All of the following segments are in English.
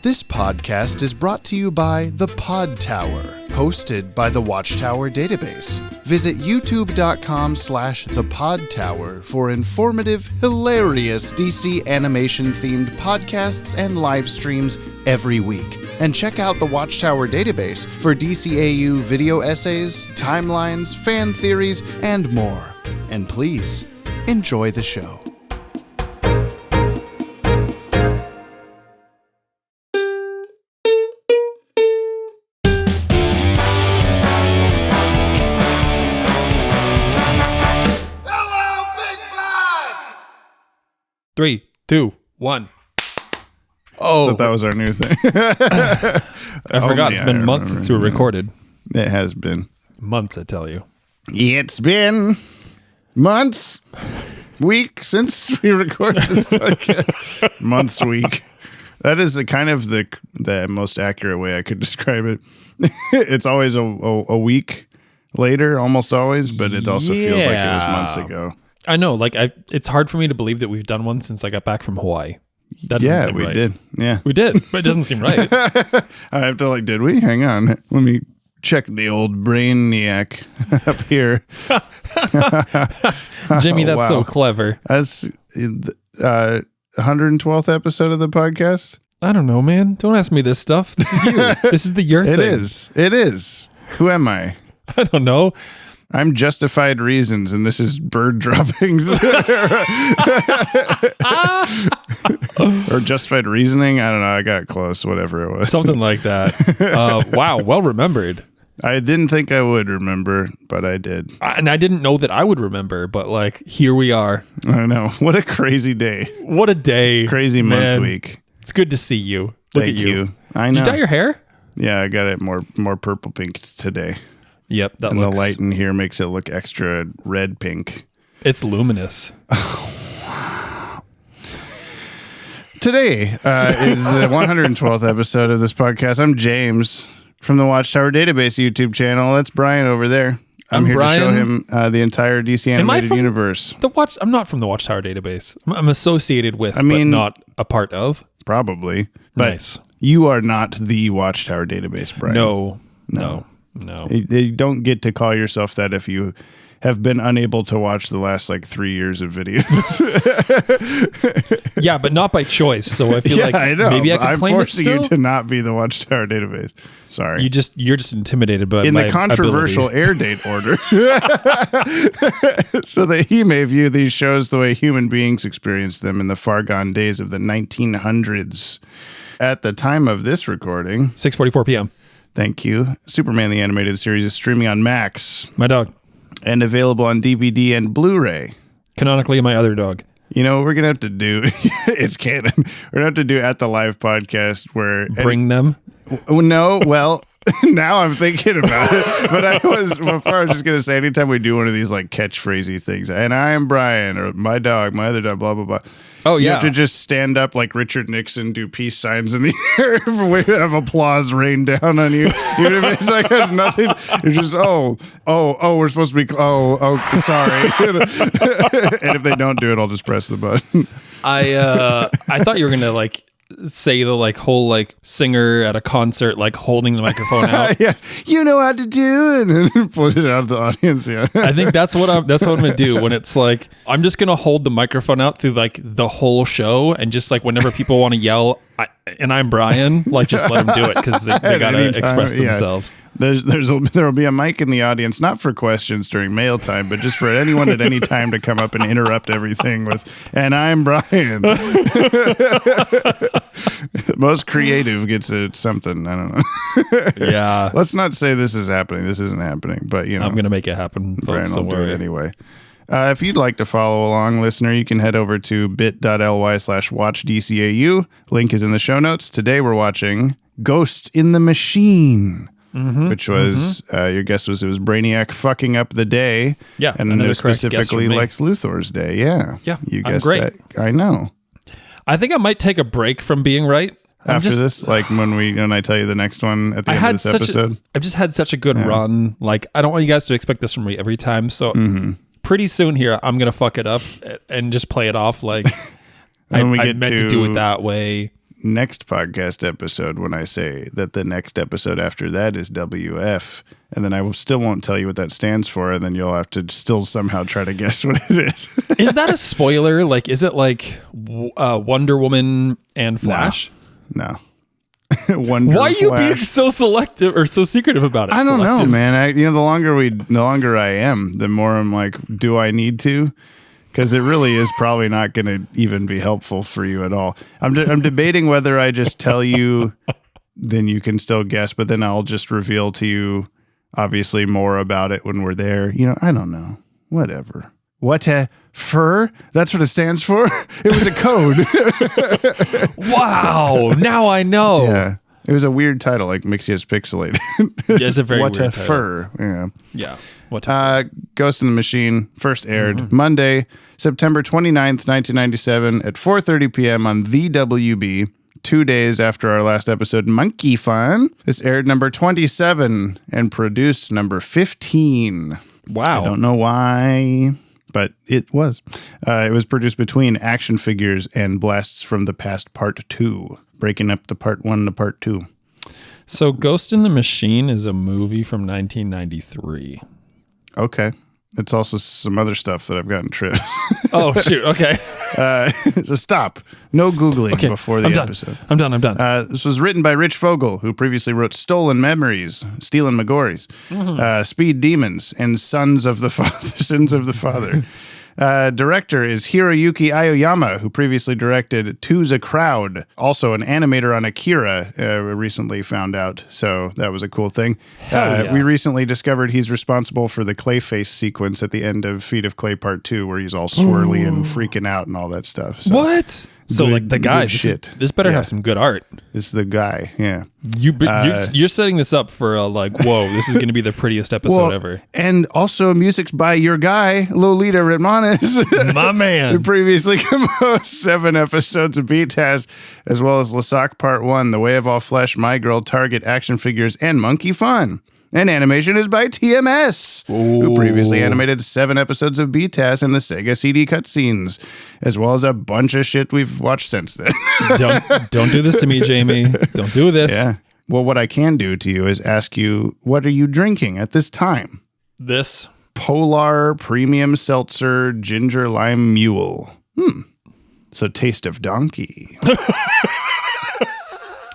This podcast is brought to you by The Pod Tower, hosted by the Watchtower Database. Visit youtube.com/thepodtower for informative, hilarious DC animation-themed podcasts and live streams every week. And check out the Watchtower Database for DCAU video essays, timelines, fan theories, and more. And please, enjoy the show. Three, two, one. Oh, that was our new thing. I forgot. It's been months since we recorded. It has been months, I tell you. It's been months, week since we recorded this podcast. Months, week. That is kind of the most accurate way I could describe it. It's always a week later, almost always, but it also feels like it was months ago. I know, it's hard for me to believe that we've done one since I got back from Hawaii. That yeah, we did. Yeah, we did, but it doesn't seem right. I have to did we? Hang on. Let me check the old brainiac up here. Jimmy, that's so clever. That's 112th episode of the podcast. I don't know, man. Don't ask me this stuff. This is you. This is your thing. It is. Who am I? I don't know. I'm Justified Reasons, and this is Bird Droppings. Or Justified Reasoning. I don't know. I got close, whatever it was. Something like that. Wow, well remembered. I didn't think I would remember, but I did. And I didn't know that I would remember, but here we are. I know. What a crazy day. What a day. Crazy month week. It's good to see you. Look Thank at you. I know. Did you dye your hair? Yeah, I got it more purple pink today. Yep, and the light in here makes it look extra red pink. It's luminous. Today is the 112th episode of this podcast. I'm James from the Watchtower Database YouTube channel. That's Brian over there. I'm here Brian. to show him the entire DC animated universe. I'm not from the Watchtower Database. I'm associated with, but not a part of. Probably. But nice. You are not the Watchtower Database, Brian. No. You don't get to call yourself that if you have been unable to watch the last 3 years of videos. Yeah, but not by choice. So I feel I know. Maybe I can claim I'm it forcing still? you to not be the Watchtower Database. Sorry. You're just intimidated by in my the controversial Airdate order, so that he may view these shows the way human beings experienced them in the far gone days of the 1900s. At the time of this recording, 6:44 p.m. Thank you. Superman the Animated Series is streaming on Max. My dog. And available on DVD and Blu-ray. Canonically, my other dog. You know what we're going to have to do? It's canon. We're going to have to do at the live podcast where... Bring them? No, well... Now I'm thinking about it, but before I was just going to say, anytime we do one of these catchphrasey things, and I am Brian, or my dog, my other dog, blah, blah, blah. Oh, yeah. You have to just stand up like Richard Nixon, do peace signs in the air, have applause rain down on you. Even if it's has nothing, you're just, we're supposed to be, sorry. And if they don't do it, I'll just press the button. I thought you were going to say the whole singer at a concert holding the microphone out. Yeah, you know how to do it, and put it out of the audience. Yeah, I think that's what I'm gonna do when it's I'm just gonna hold the microphone out through the whole show, and just whenever people want to yell, I'm Brian, just let them do it because they gotta express themselves. There'll be a mic in the audience, not for questions during mail time, but just for anyone at any time to come up and interrupt everything with, and I'm Brian. Most creative gets something. I don't know. Yeah. Let's not say this is happening. This isn't happening, but I'm going to make it happen. Brian will do it anyway. If you'd like to follow along, listener, you can head over to bit.ly/watchdcau. Link is in the show notes. Today we're watching Ghost in the Machine. Which was, your guess was it was Brainiac fucking up the day. Yeah. And then specifically Lex Luthor's day. Yeah. Yeah. You guessed that. I know. I think I might take a break from being right. After this, when I tell you the next one at the end of this episode. I've just had such a good run. I don't want you guys to expect this from me every time. So pretty soon here, I'm going to fuck it up and just play it off I meant to do it that way. next podcast episode when I say that the next episode after that is WF. And then I still won't tell you what that stands for. And then you'll have to still somehow try to guess what it is. Is that a spoiler? Like, is it like Wonder Woman and Flash? No. Why are you being so selective or so secretive about it? I don't know, man. The longer I am, the more I'm like, do I need to? Because it really is probably not going to even be helpful for you at all. I'm debating whether I just tell you, then you can still guess, but then I'll just reveal to you, obviously, more about it when we're there. I don't know. Whatever. What a fur? That's what it stands for? It was a code. Wow. Now I know. Yeah. It was a weird title, like Mixia's Pixelated. Yeah, it's a very what weird a title. fur. Yeah. Yeah. What a Ghost in the Machine first aired Monday, September 29th, 1997 at 4:30 p.m. on the WB. 2 days after our last episode, Monkey Fun. This aired number 27 and produced number 15. Wow. I don't know why, but it was. It was produced between Action Figures and Blasts from the Past Part 2, breaking up the Part 1 to Part 2. So Ghost in the Machine is a movie from 1993. Okay. It's also some other stuff that I've gotten tripped. Oh, shoot. Okay. So stop. No Googling before the episode. I'm done. This was written by Rich Fogel, who previously wrote Stolen Memories, Stealing McGorries, Speed Demons, and Sins of the Father. Director is Hiroyuki Aoyama, who previously directed Two's a Crowd, also an animator on Akira, recently found out. So that was a cool thing. Yeah. We recently discovered he's responsible for the Clayface sequence at the end of Feet of Clay Part 2, where he's all swirly and freaking out and all that stuff. So What? So good- like the guy, good shit. this better Yeah. have some good art. This is the guy, yeah. You're setting this up for whoa, this is going to be the prettiest episode ever. And also music's by your guy, Lolita Ritmanis. My Who man. previously composed 7 episodes of BTAS, as well as Lasak Part 1, The Way of All Flesh, My Girl, Target, Action Figures, and Monkey Fun. And animation is by TMS, who previously animated 7 episodes of BTAS and the Sega CD cutscenes, as well as a bunch of shit we've watched since then. Don't do this to me, Jamie. Don't do this. Yeah. Well, what I can do to you is ask you, what are you drinking at this time? This. Polar Premium Seltzer Ginger Lime Mule. So taste of donkey.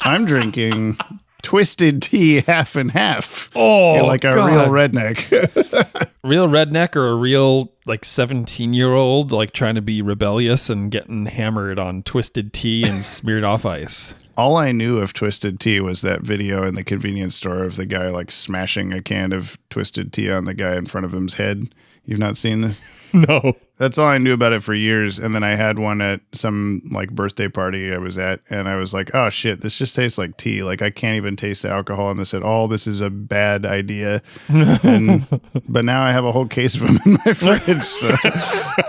I'm drinking Twisted Tea half and half. Oh, You're like a God. real redneck. Real redneck or a real 17-year-old trying to be rebellious and getting hammered on twisted tea and smeared off ice. All I knew of Twisted Tea was that video in the convenience store of the guy smashing a can of Twisted Tea on the guy in front of him's head. You've not seen this? No. That's all I knew about it for years. And then I had one at some birthday party I was at, and I was like, oh shit, this just tastes like tea. I can't even taste the alcohol. And they said, oh, this is a bad idea. But now I have a whole case of them in my fridge. So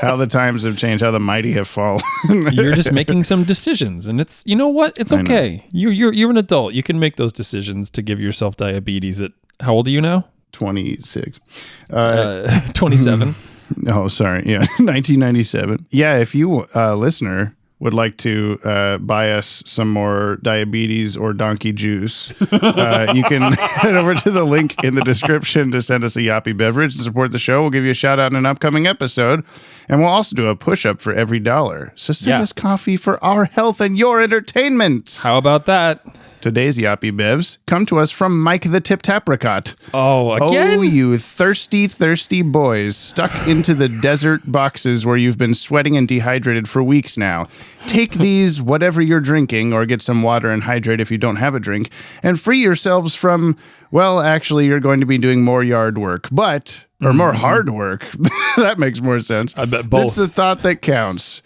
how the times have changed, how the mighty have fallen. You're just making some decisions, and it's, you know what? It's okay. You're an adult. You can make those decisions to give yourself diabetes at, how old are you now? 26. 27. Oh, sorry. Yeah. 1997. Yeah. If you, listener, would like to buy us some more diabetes or donkey juice, you can head over to the link in the description to send us a Yoppie beverage to support the show. We'll give you a shout out in an upcoming episode, and we'll also do a push-up for every $1. So send us coffee for our health and your entertainment. How about that? Today's Yoppie Bevs come to us from Mike the Tip Tapricot. Oh, again? Oh, you thirsty, thirsty boys stuck into the desert boxes where you've been sweating and dehydrated for weeks now. Take these, whatever you're drinking, or get some water and hydrate if you don't have a drink, and free yourselves from, well, actually, you're going to be doing more yard work, or more hard work. That makes more sense. I bet both. It's the thought that counts, ?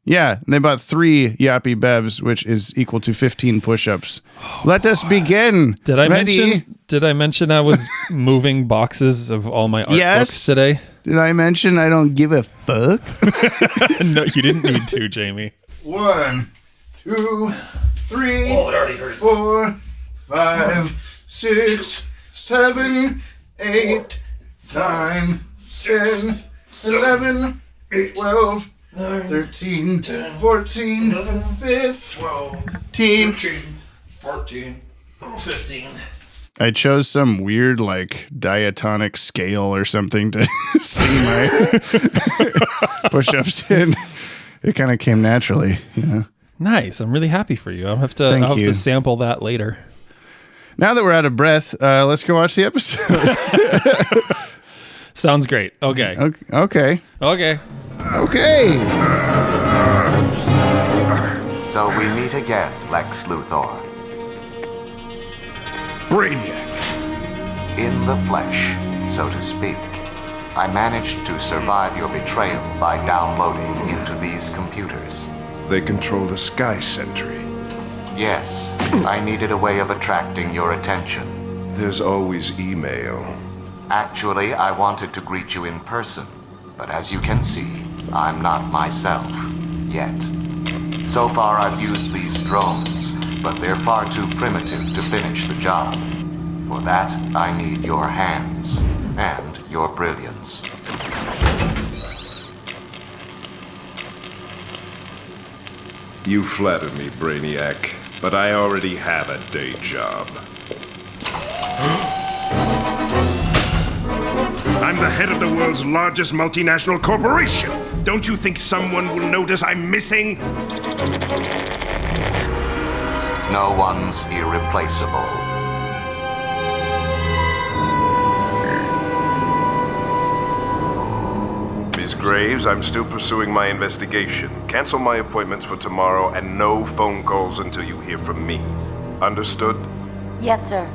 Yeah, they bought 3 Yoppie Bevs, which is equal to 15 push-ups. Let us begin. Did I Ready? mention I was moving boxes of all my art books today? Did I mention I don't give a fuck? No, you didn't need to, Jamie. 1, 2, 3, Oh, it already hurts. 4, 5, 6, 7, 8, 9, 10, 11, 12, 13, 14, 15, 14, 15. I chose some weird, like, diatonic scale or something to see my push-ups in. It kind of came naturally, you know. Nice. I'm really happy for you. I'll have to sample that later. Now that we're out of breath, let's go watch the episode. Sounds great. Okay. Okay. So we meet again, Lex Luthor. Brainiac. In the flesh, so to speak. I managed to survive your betrayal by downloading into these computers. They control the Sky Sentry. Yes, I needed a way of attracting your attention. There's always email. Actually, I wanted to greet you in person, but as you can see, I'm not myself, yet. So far I've used these drones, but they're far too primitive to finish the job. For that, I need your hands and your brilliance. You flatter me, Brainiac, but I already have a day job. I'm the head of the world's largest multinational corporation. Don't you think someone will notice I'm missing? No one's irreplaceable. Ms. Graves, I'm still pursuing my investigation. Cancel my appointments for tomorrow and no phone calls until you hear from me. Understood? Yes, sir.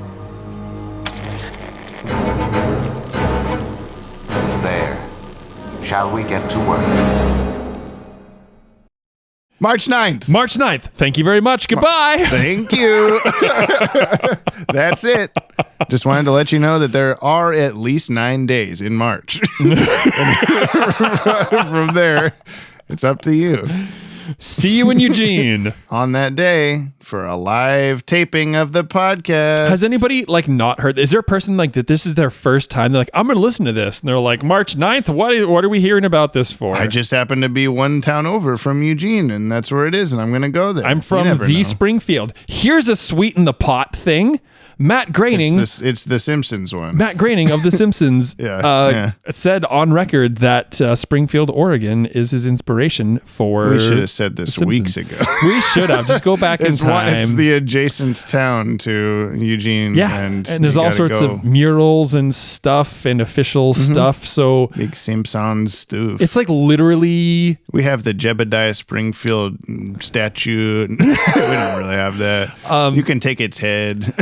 There. Shall we get to work? March 9th. March 9th. Thank you very much. Goodbye. Thank you. That's it. Just wanted to let you know that there are at least 9 days in March. From there, it's up to you. See you in Eugene. On that day for a live taping of the podcast. Has anybody like not heard? Is there a person like that this is their first time? They're like, I'm going to listen to this. And they're like, March 9th? What are we hearing about this for? I just happen to be one town over from Eugene, and that's where it is, and I'm going to go there. I'm from Springfield. Here's a sweet in the pot thing. Matt Groening. It's the Simpsons one. Matt Groening of The Simpsons said on record that Springfield, Oregon is his inspiration for We should have said this weeks ago. We should have. Just go back in time. It's the adjacent town to Eugene. Yeah, and there's all sorts of murals and stuff and official stuff. So big Simpsons stuff. It's like literally... We have the Jebediah Springfield statue. We don't really have that. You can take its head.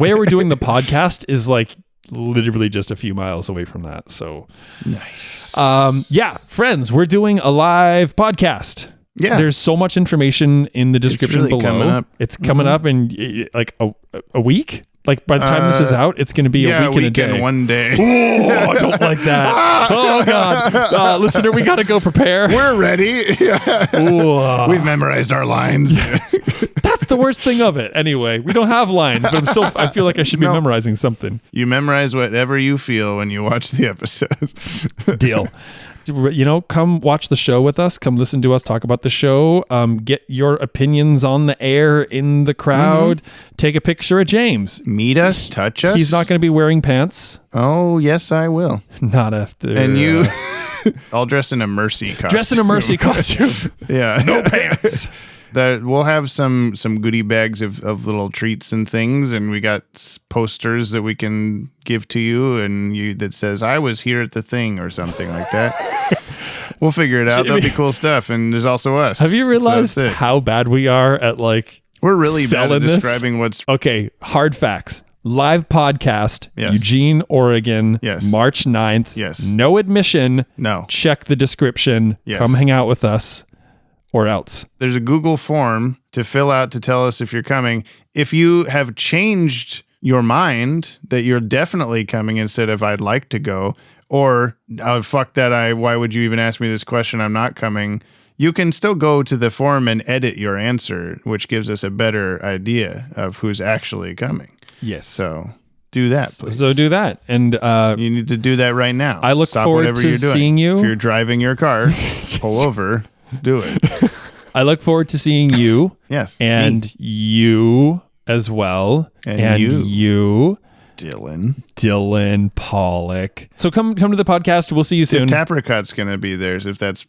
Where we're doing the podcast is like literally just a few miles away from that. So nice. Friends, we're doing a live podcast. Yeah. There's so much information in the description below. Coming up. It's coming up in like a week. Like by the time this is out, it's going to be a week and a day. And 1 day. Oh, I don't like that. Oh God, listener, we got to go prepare. We're ready. We've memorized our lines. That's the worst thing of it. Anyway, we don't have lines, but I feel like I should be memorizing something. You memorize whatever you feel when you watch the episode. Deal. Come watch the show with us. Come listen to us talk about the show. Get your opinions on the air in the crowd. Take a picture of James. Meet us, touch us. He's not going to be wearing pants. Oh, yes, I will. Not after. And you, I'll dress in a Mercy costume. Dress in a Mercy costume. Yeah. No pants. We'll have some goodie bags of little treats and things, and we got posters that we can give to you, and that says "I was here at the thing" or something like that. We'll figure it out. That'll be cool stuff. And there's also us. Have you realized how bad we are at we're really bad at describing what's okay? Hard facts. Live podcast, yes. Eugene, Oregon, yes. March 9th. Yes. No admission. No. Check the description. Yes. Come hang out with us. Or else. There's a Google form to fill out to tell us if you're coming. If you have changed your mind that you're definitely coming instead of I'd like to go, or fuck that, why would you even ask me this question? I'm not coming. You can still go to the form and edit your answer, which gives us a better idea of who's actually coming. Yes. So do that, please. So do that. And you need to do that right now. I look forward to seeing you. If you're driving your car, pull over. Do it. I look forward to seeing you. Yes. And you as well. And you. Dylan Pollock. So come to the podcast. We'll see you soon. Tapricot's going to be there if that's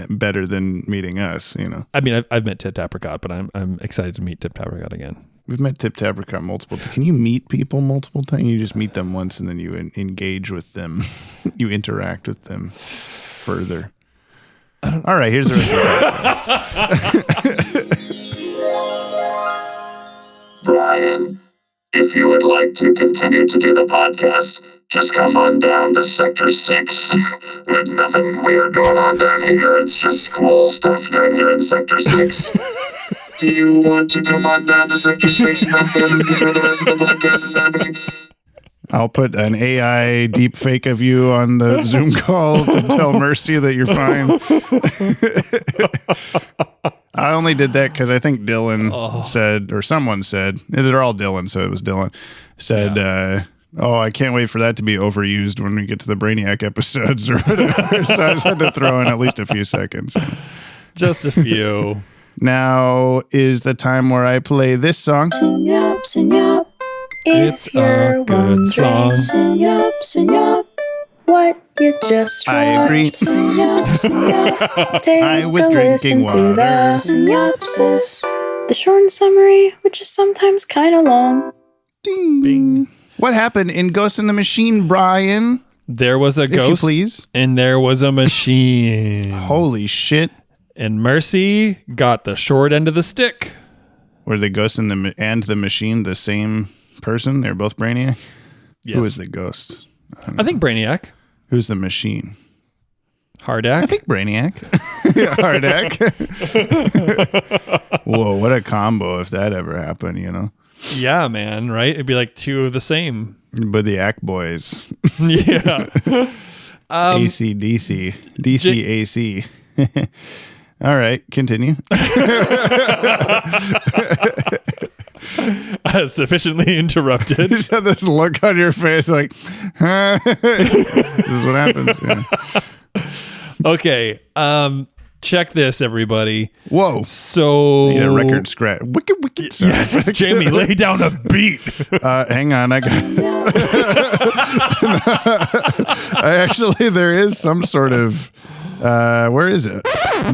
better than meeting us, you know. I mean, I've met Tip Tapricot, but I'm excited to meet Tip Tapricot again. We've met Tip Tapricot multiple times. Can you meet people multiple times? You just meet them once and then you engage with them. You interact with them further. All right, here's the rest of Brian, if you would like to continue to do the podcast, just come on down to Sector 6. There's nothing weird going on down here. It's just cool stuff down here in Sector 6. Do you want to come on down to Sector 6 and not where the rest of the podcast is happening? I'll put an AI deep fake of you on the Zoom call to tell Mercy that you're fine. I only did that because I think Dylan said, or someone said, they're all Dylan, so it was Dylan, said, I can't wait for that to be overused when we get to the Brainiac episodes or whatever. So I just had to throw in at least a few seconds. Just a few. Now is the time where I play this song. Sing up, sing up. It's a good song. Sing up, what you just I agree. watched. Sing up, take I was a drinking listen to the water. synopsis. The short summary, which is sometimes kind of long. Bing. What happened in Ghost in the Machine, Brian? There was a ghost, please. and there was a machine. Holy shit. And Mercy got the short end of the stick. Were the ghost and the machine the same person? They're both Brainiac? Yes. Who is the ghost? I think Brainiac. Who's the machine? Hardak. I think Brainiac. Hardak. Whoa, what a combo if that ever happened, you know? Yeah, man, right? It'd be like two of the same. But the Ack Boys. Yeah. AC/DC. DCAC. All right, continue. Sufficiently interrupted. You just have this look on your face like, huh? This is what happens. Yeah. Okay. Check this, everybody. Whoa. So Need a record scratch. Wicked. Sorry. Jamie, lay down a beat. Hang on. I actually, there is some sort of, where is it?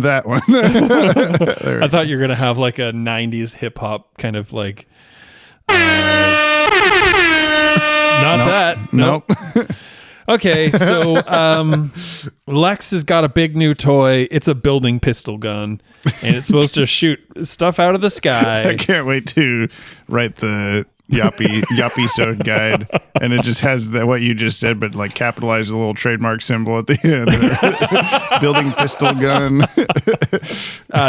That one. I thought you were going to have like a 90s hip hop kind of like. Not that. Nope. Okay, so Lex has got a big new toy. It's a building pistol gun, and it's supposed to shoot stuff out of the sky. I can't wait to write the Yoppie Sode guide, and it just has what you just said, but like capitalized a little trademark symbol at the end. Building pistol gun.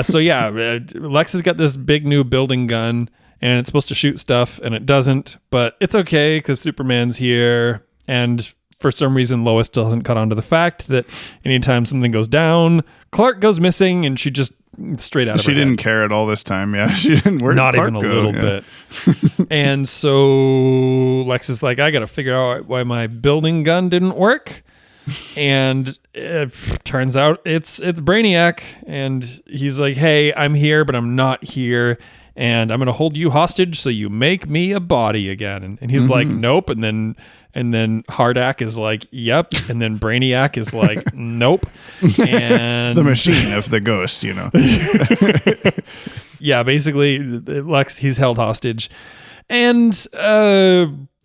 So yeah, Lex has got this big new building gun, and it's supposed to shoot stuff, and it doesn't. But it's okay because Superman's here, and for some reason, Lois still hasn't caught on to the fact that anytime something goes down, Clark goes missing, and she just straight out of her She didn't head. care at all this time. Yeah, she didn't. Where did Not Clark even a go? little Yeah. bit. And so Lex is like, I got to figure out why my building gun didn't work. And it turns out it's Brainiac. And he's like, hey, I'm here, but I'm not here. And I'm going to hold you hostage so you make me a body again. And he's like, nope. And then Hardak is like, yep. And then Brainiac is like, nope. And The machine of the ghost, you know. yeah, basically Lex, he's held hostage. And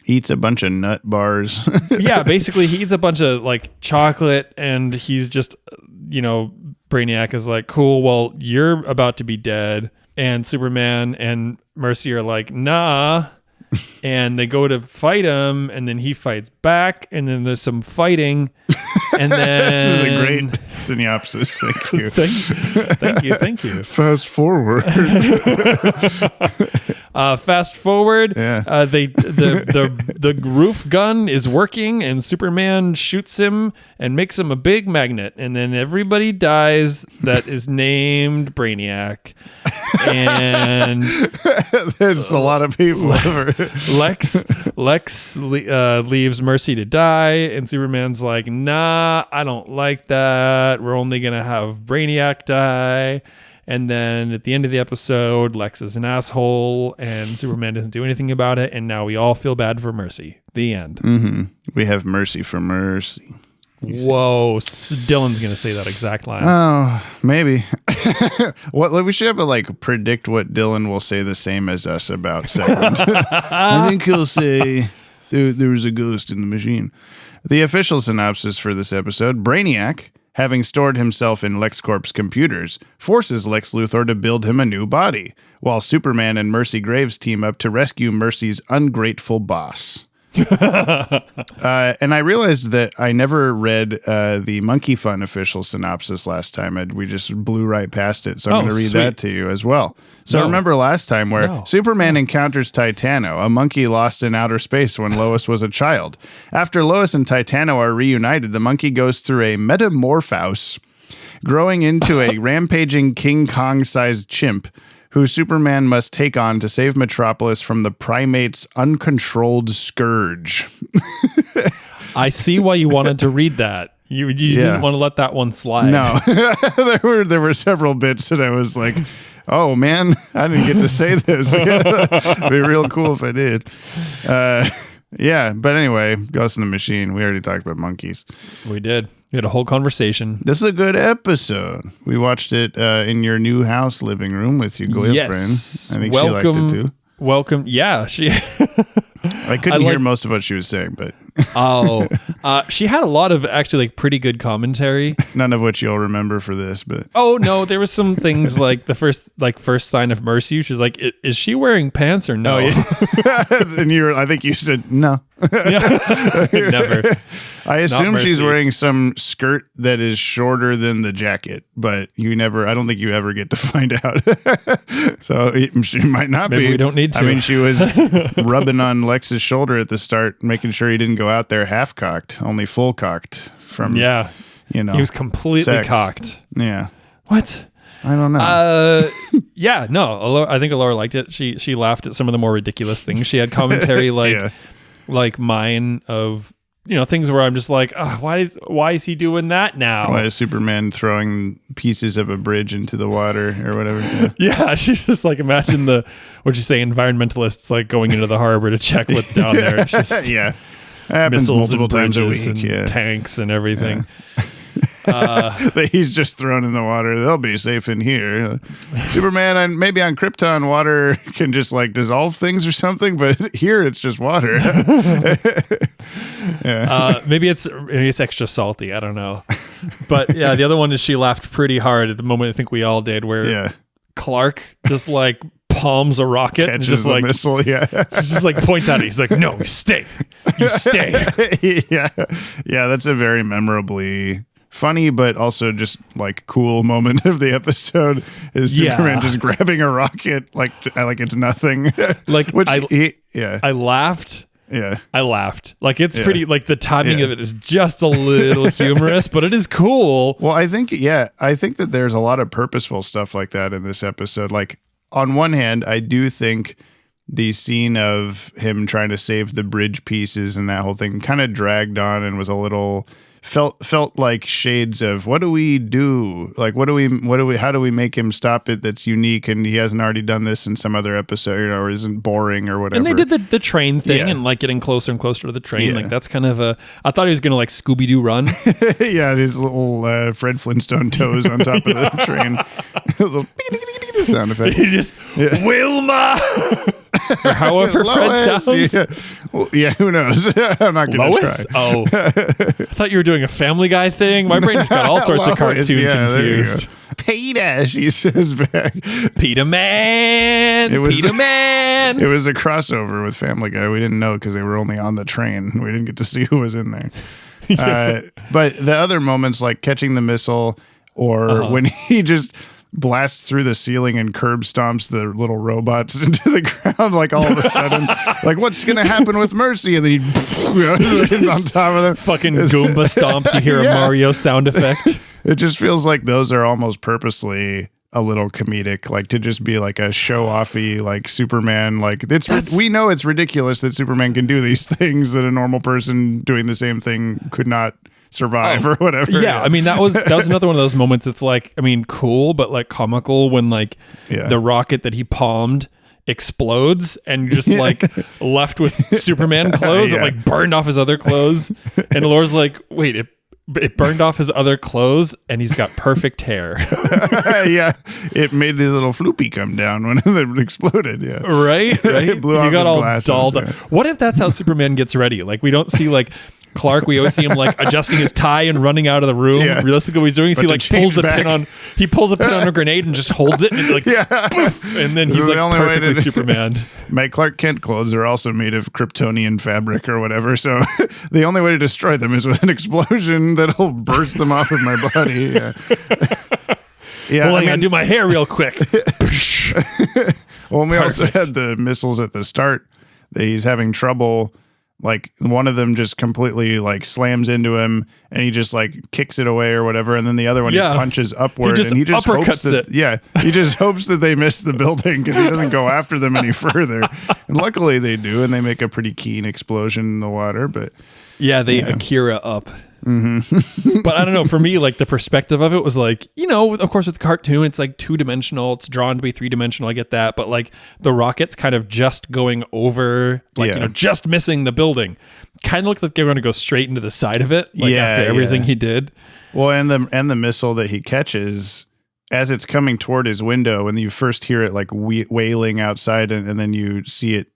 Eats a bunch of nut bars. yeah, basically he eats a bunch of like chocolate, and he's just, Brainiac is like, cool, well, you're about to be dead. And Superman and Mercy are like, nah. And they go to fight him, and then he fights back, and then there's some fighting. And then This is a great synopsis. Thank you. Thank you. Fast forward. Fast forward. Yeah. The roof gun is working, and Superman shoots him and makes him a big magnet, and then everybody dies that is named Brainiac. And There's a lot of people. Lex leaves Mercy to die, and Superman's like, nah, nah, I don't like that. We're only going to have Brainiac die. And then at the end of the episode, Lex is an asshole and Superman doesn't do anything about it. And now we all feel bad for Mercy. The end. Mm-hmm. We have mercy for Mercy. Whoa. Dylan's going to say that exact line. Oh, maybe. We should have predict what Dylan will say the same as us about segment. I think he'll say there was a ghost in the machine. The official synopsis for this episode, Brainiac, having stored himself in LexCorp's computers, forces Lex Luthor to build him a new body, while Superman and Mercy Graves team up to rescue Mercy's ungrateful boss. And I realized that I never read the Monkey Fun official synopsis last time. We just blew right past it, so I'm going to read that to you as well. So remember last time where Superman encounters Titano, a monkey lost in outer space when Lois was a child. After Lois and Titano are reunited, the monkey goes through a metamorphose, growing into a rampaging King Kong-sized chimp, who Superman must take on to save Metropolis from the primate's uncontrolled scourge. I see why you wanted to read that. You didn't want to let that one slide. No, there were several bits that I was like, oh man, I didn't get to say this. It'd be real cool if I did. Yeah, but anyway, Ghost in the Machine. We already talked about monkeys. We did. We had a whole conversation. This is a good episode. We watched it in your new house living room with your girlfriend. Yes. I think she liked it too. Welcome. Yeah, she. I couldn't hear most of what she was saying, but she had a lot of actually pretty good commentary. None of which you'll remember for this, but oh no, there was some things like the first sign of Mercy. She's like, is she wearing pants or no? Oh, yeah. And I think you said no. Never. I assume she's wearing some skirt that is shorter than the jacket, but I don't think you ever get to find out. So she might not Maybe be. We don't need to. I mean, she was rubbing on Lex's shoulder at the start, making sure he didn't go out there half cocked, only full cocked from, he was completely sex. Cocked. Yeah. What? I don't know. Yeah, no, I think Alora liked it. She laughed at some of the more ridiculous things. She had commentary like mine of, things where I'm just like, oh, why is he doing that now? Why is Superman throwing pieces of a bridge into the water or whatever? Yeah, she's just like, imagine what'd you say, environmentalists like going into the harbor to check what's down there. It's just it happens missiles multiple and times a bridges week. And tanks and everything. He's just thrown in the water. They'll be safe in here. Superman, maybe on Krypton, water can just dissolve things or something, but here it's just water. Maybe it's extra salty. I don't know. But yeah, the other one is she laughed pretty hard at the moment. I think we all did. Where Clark just palms a rocket, catches and just the missile. Yeah, she just points at it. He's like, "No, you stay. Yeah, that's a very memorably funny, but also just cool moment of the episode is Superman just grabbing a rocket like it's nothing. I laughed. Yeah, I laughed. It's pretty. The timing of it is just a little humorous, but it is cool. Well, I think that there's a lot of purposeful stuff like that in this episode. On one hand, I do think the scene of him trying to save the bridge pieces and that whole thing kind of dragged on and was a little felt like shades of what do we do? How do we make him stop it? That's unique, and he hasn't already done this in some other episode, or isn't boring or whatever. And they did the train thing and getting closer and closer to the train. Yeah. That's kind of I thought he was gonna Scooby-Doo run. Yeah, his little Fred Flintstone toes on top of the train. Little sound effect. He just Wilma. Or however Fred sounds. Yeah, who knows? I'm not going to try. Oh, I thought you were doing a Family Guy thing. My brain just got all sorts of cartoon confused. Peter, she says back. Peter Man. It was a crossover with Family Guy. We didn't know because they were only on the train. We didn't get to see who was in there. But the other moments, like catching the missile, or when he just blasts through the ceiling and curb stomps the little robots into the ground, all of a sudden, what's gonna happen with Mercy? And then he on top of them. Fucking Goomba stomps. You hear a Mario sound effect. It just feels like those are almost purposely a little comedic, to just be a show-offy, Superman. We know it's ridiculous that Superman can do these things that a normal person doing the same thing could not survive or whatever. Yeah, I mean that was another one of those moments. It's like, I mean, cool, but like comical when like the rocket that he palmed explodes and you're just like left with Superman clothes and like burned off his other clothes. And Laura's like, wait, it burned off his other clothes and he's got perfect hair. Yeah, it made the little floopy come down when it exploded. Yeah, right. It blew off his glasses. Dolled up. What if that's how Superman gets ready? Like we don't see like Clark, we always see him like adjusting his tie and running out of the room. Yeah. Realistically, what he's doing is he like pulls a pin on a grenade and just holds it and like, poof, and then he's like perfectly Superman. My Clark Kent clothes are also made of Kryptonian fabric or whatever, so the only way to destroy them is with an explosion that'll burst them off of my body. Yeah. Well, I gotta do my hair real quick. Well, we also had the missiles at the start that he's having trouble. Like one of them just completely like slams into him and he just like kicks it away or whatever. And then the other one, he punches upward and he just hopes that, he just hopes that they miss the building because he doesn't go after them any further. And luckily they do. And they make a pretty keen explosion in the water, but they Akira up. Mm-hmm. But I don't know, for me, like the perspective of it was like, you know, of course with the cartoon, it's like 2-dimensional, it's drawn to be 3-dimensional. I get that. But like the rockets kind of just going over, like, you know, just missing the building kind of looked like they were going to go straight into the side of it. Like after everything he did. Well, and the missile that he catches as it's coming toward his window, and you first hear it like wailing outside and then you see it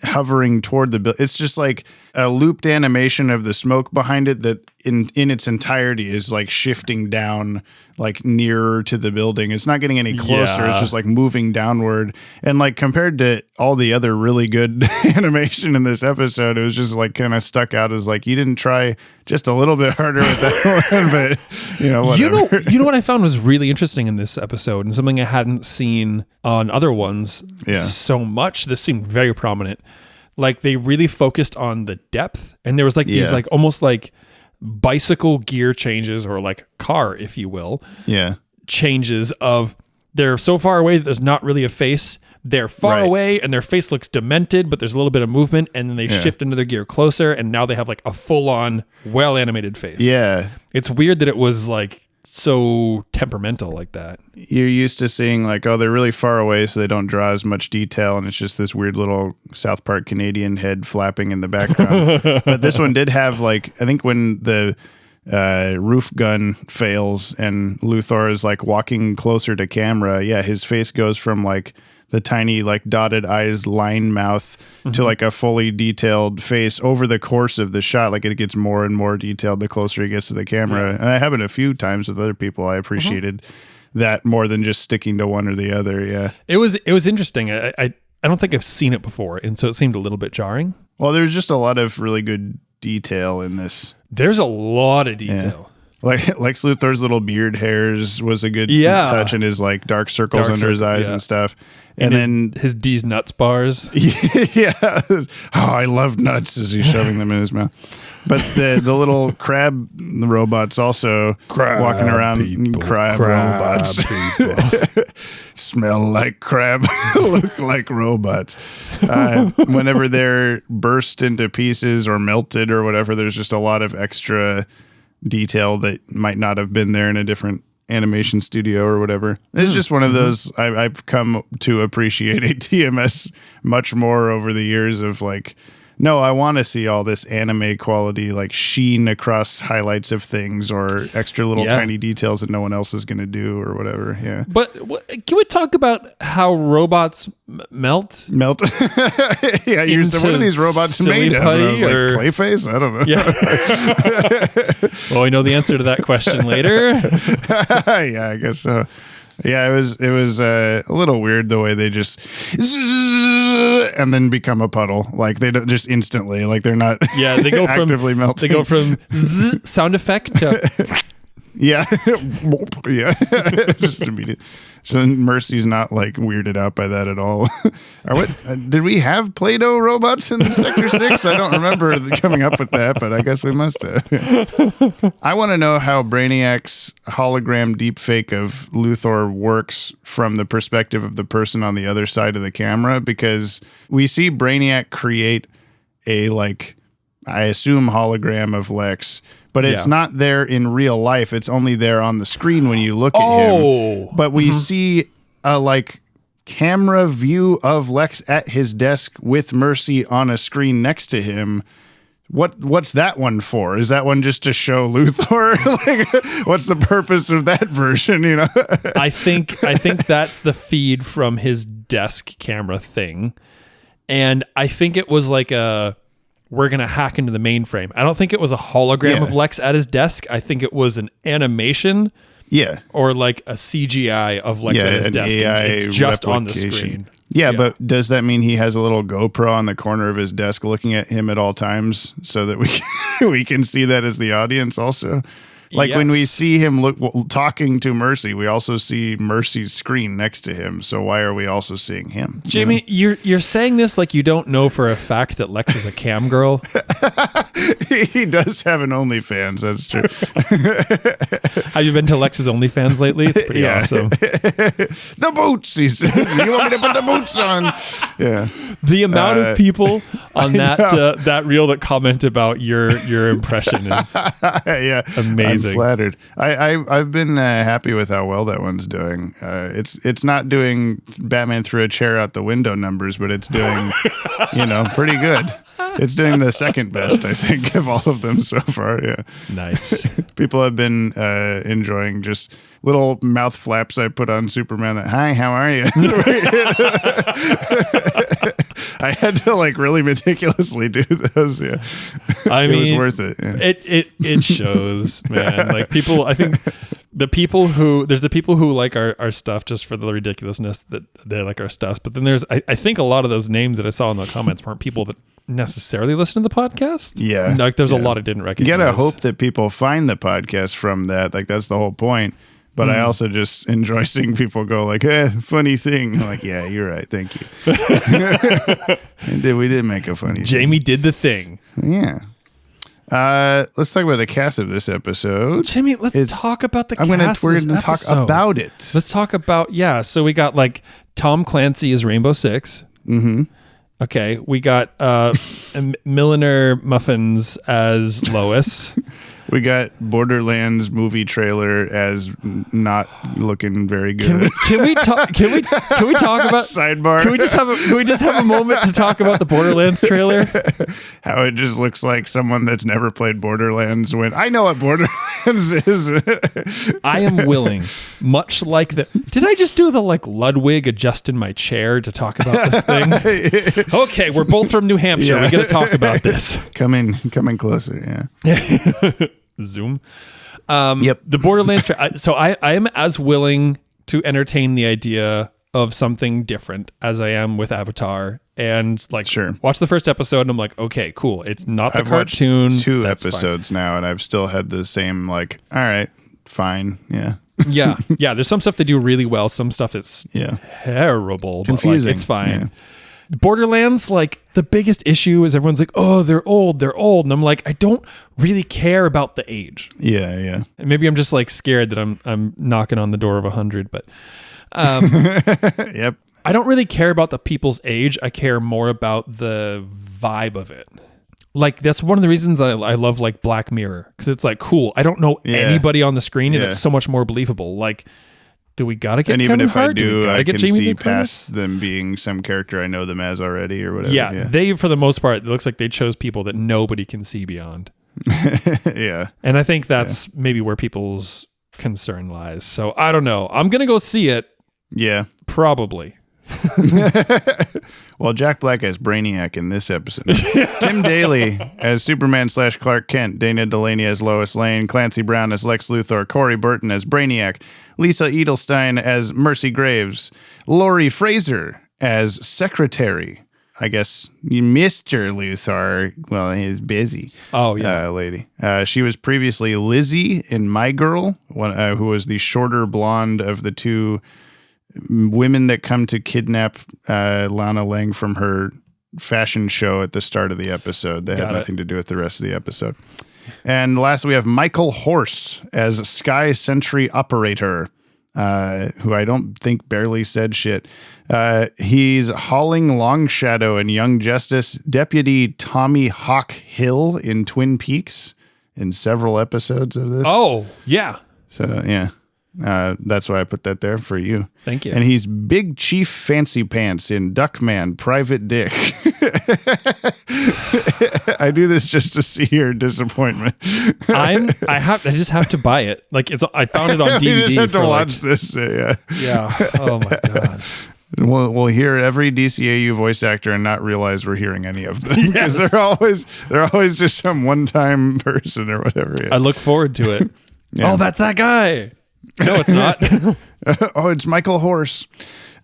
hovering toward the building. It's just like a looped animation of the smoke behind it that in its entirety is like shifting down like nearer to the building. It's not getting any closer. It's just like moving downward. And like compared to all the other really good animation in this episode, it was just like kind of stuck out as like you didn't try just a little bit harder with that one, but you know, whatever. You know what I found was really interesting in this episode and something I hadn't seen on other ones so much. This seemed very prominent. Like they really focused on the depth, and there was like these like almost like bicycle gear changes, or like car, if you will, changes of they're so far away that there's not really a face. They're far away and their face looks demented, but there's a little bit of movement, and then they shift into their gear closer, and now they have like a full-on, well-animated face. Yeah. It's weird that it was like so temperamental like that. You're used to seeing like, oh, they're really far away, so they don't draw as much detail, and it's just this weird little South Park Canadian head flapping in the background. But this one did have like, I think when the roof gun fails and Luthor is like walking closer to camera, his face goes from like the tiny like dotted eyes, line mouth to like a fully detailed face over the course of the shot. Like it gets more and more detailed the closer he gets to the camera. And that happened a few times with other people. I appreciated that more than just sticking to one or the other. Yeah. It was interesting. I don't think I've seen it before, and so it seemed a little bit jarring. Well, there's just a lot of really good detail in this. There's a lot of detail. Like Lex Luthor's little beard hairs was a good touch, and his like dark circles under his eyes and stuff. And then his D's nuts bars. Oh, I love nuts as he's shoving them in his mouth. But the little crab robots also walking around. Crab robots. Smell like crab, look like robots. Whenever they're burst into pieces or melted or whatever, there's just a lot of extra detail that might not have been there in a different animation studio or whatever. It's just one of those I've come to appreciate TMS much more over the years of like, no, I want to see all this anime quality like sheen across highlights of things or extra little tiny details that no one else is going to do or whatever. Yeah. But can we talk about how robots melt? Melt? You said, what are these robots made of? I was like, Clayface? I don't know. Yeah. Well, we know the answer to that question later. Yeah, I guess so. Yeah, it was a little weird the way they just and then become a puddle. Like they don't just instantly, like they're not they go actively from melting. They go from sound effect to just immediate. So Mercy's not like weirded out by that at all. Did we have Play-Doh robots in Sector 6? I don't remember coming up with that, but I guess we must have. I want to know how Brainiac's hologram deepfake of Luthor works from the perspective of the person on the other side of the camera, because we see Brainiac create a, like, I assume hologram of Lex, but it's not there in real life. It's only there on the screen when you look at him. But we see a like camera view of Lex at his desk with Mercy on a screen next to him. What's that one for? Is that one just to show Luthor? Like, what's the purpose of that version? You know, I think that's the feed from his desk camera thing, and I think it was like we're gonna hack into the mainframe. I don't think it was a hologram of Lex at his desk. I think it was an animation, or like a CGI of Lex at his desk. AI it's just on the replication. screen. Yeah, but does that mean he has a little GoPro on the corner of his desk looking at him at all times so that we can see that as the audience also? Like when we see him talking to Mercy, we also see Mercy's screen next to him. So why are we also seeing him? Jamie, you're saying this like you don't know for a fact that Lex is a cam girl. He does have an OnlyFans. That's true. Have you been to Lex's OnlyFans lately? It's pretty awesome. The boots. He said, "You want me to put the boots on?" Yeah. The amount of people on that reel that comment about your impression is amazing. I'm flattered. I've been happy with how well that one's doing. It's not doing Batman threw a chair out the window numbers, but it's doing pretty good. It's doing the second best, I think, of all of them so far. Yeah, nice. People have been enjoying just little mouth flaps I put on Superman. Hi, how are you? I had to like really meticulously do those. Yeah, I mean, it was worth it. Yeah. It shows, man. Like people, I think the people who like our stuff just for the ridiculousness that they like our stuff. But then there's, I think a lot of those names that I saw in the comments weren't people that necessarily listen to the podcast. Yeah, like there's a lot I didn't recognize. You gotta hope that people find the podcast from that. Like that's the whole point. But I also just enjoy seeing people go like, funny thing. I'm like, yeah, you're right. Thank you. We did make a funny Jamie did the thing. Yeah. Let's talk about the cast of this episode. Jamie, let's talk about the cast. We're going to talk about it. Let's talk about, so we got like Tom Clancy as Rainbow Six. Mm-hmm. Okay. We got Milliner Muffins as Lois. We got Borderlands movie trailer as not looking very good. Can we talk about sidebar? Can we just have a moment to talk about the Borderlands trailer? How it just looks like someone that's never played Borderlands went, I know what Borderlands is. I am willing, much like the. Did I just do the like Ludwig adjust in my chair to talk about this thing? Okay, we're both from New Hampshire. We got to talk about this. Come in closer. Yeah. Zoom. The Borderlands. So I am as willing to entertain the idea of something different as I am with Avatar, and like watch the first episode and I'm like, okay, cool. It's not the cartoon. Watched 2 episodes now, and I've still had the same like, all right, fine, yeah. yeah. There's some stuff they do really well, some stuff that's terrible, confusing. But like, it's fine. Yeah. Borderlands, like the biggest issue is everyone's like, oh, they're old, and I'm like, I don't really care about the age. Yeah. And maybe I'm just like scared that I'm knocking on the door of 100, but yep. I don't really care about the people's age. I care more about the vibe of it. Like that's one of the reasons I love like Black Mirror, because it's like cool. I don't know anybody on the screen, and it's so much more believable. Like, do we gotta get? And even if Hart? I do, I can Jamie see past them being some character I know them as already or whatever. Yeah, they for the most part, it looks like they chose people that nobody can see beyond. Yeah, and I think that's maybe where people's concern lies. So I don't know. I'm gonna go see it. Yeah, probably. Well, Jack Black as Brainiac in this episode. Tim Daly as Superman / Clark Kent. Dana Delaney as Lois Lane. Clancy Brown as Lex Luthor. Corey Burton as Brainiac. Lisa Edelstein as Mercy Graves. Laurie Fraser as Secretary. I guess Mr. Luthor, well, he's busy. Oh, yeah. Lady. She was previously Lizzie in My Girl, who was the shorter blonde of the two women that come to kidnap Lana Lang from her fashion show at the start of the episode. That had nothing to do with the rest of the episode. And last we have Michael Horse as Sky Sentry Operator, who I don't think barely said shit. He's hauling Long Shadow and Young Justice, Deputy Tommy Hawk Hill in Twin Peaks. in several episodes of this. Oh, yeah. So, yeah. That's why I put that there for you. Thank you. And he's Big Chief Fancy Pants in Duckman Private Dick. I do this just to see your disappointment. I just have to buy it. Like I found it on DVD. You just have to for watch this. Yeah. Oh my God. We'll hear every DCAU voice actor and not realize we're hearing any of them because they're always just some one-time person or whatever. Yeah. I look forward to it. Yeah. Oh, that's that guy. No, it's not. Oh, it's Michael Horse.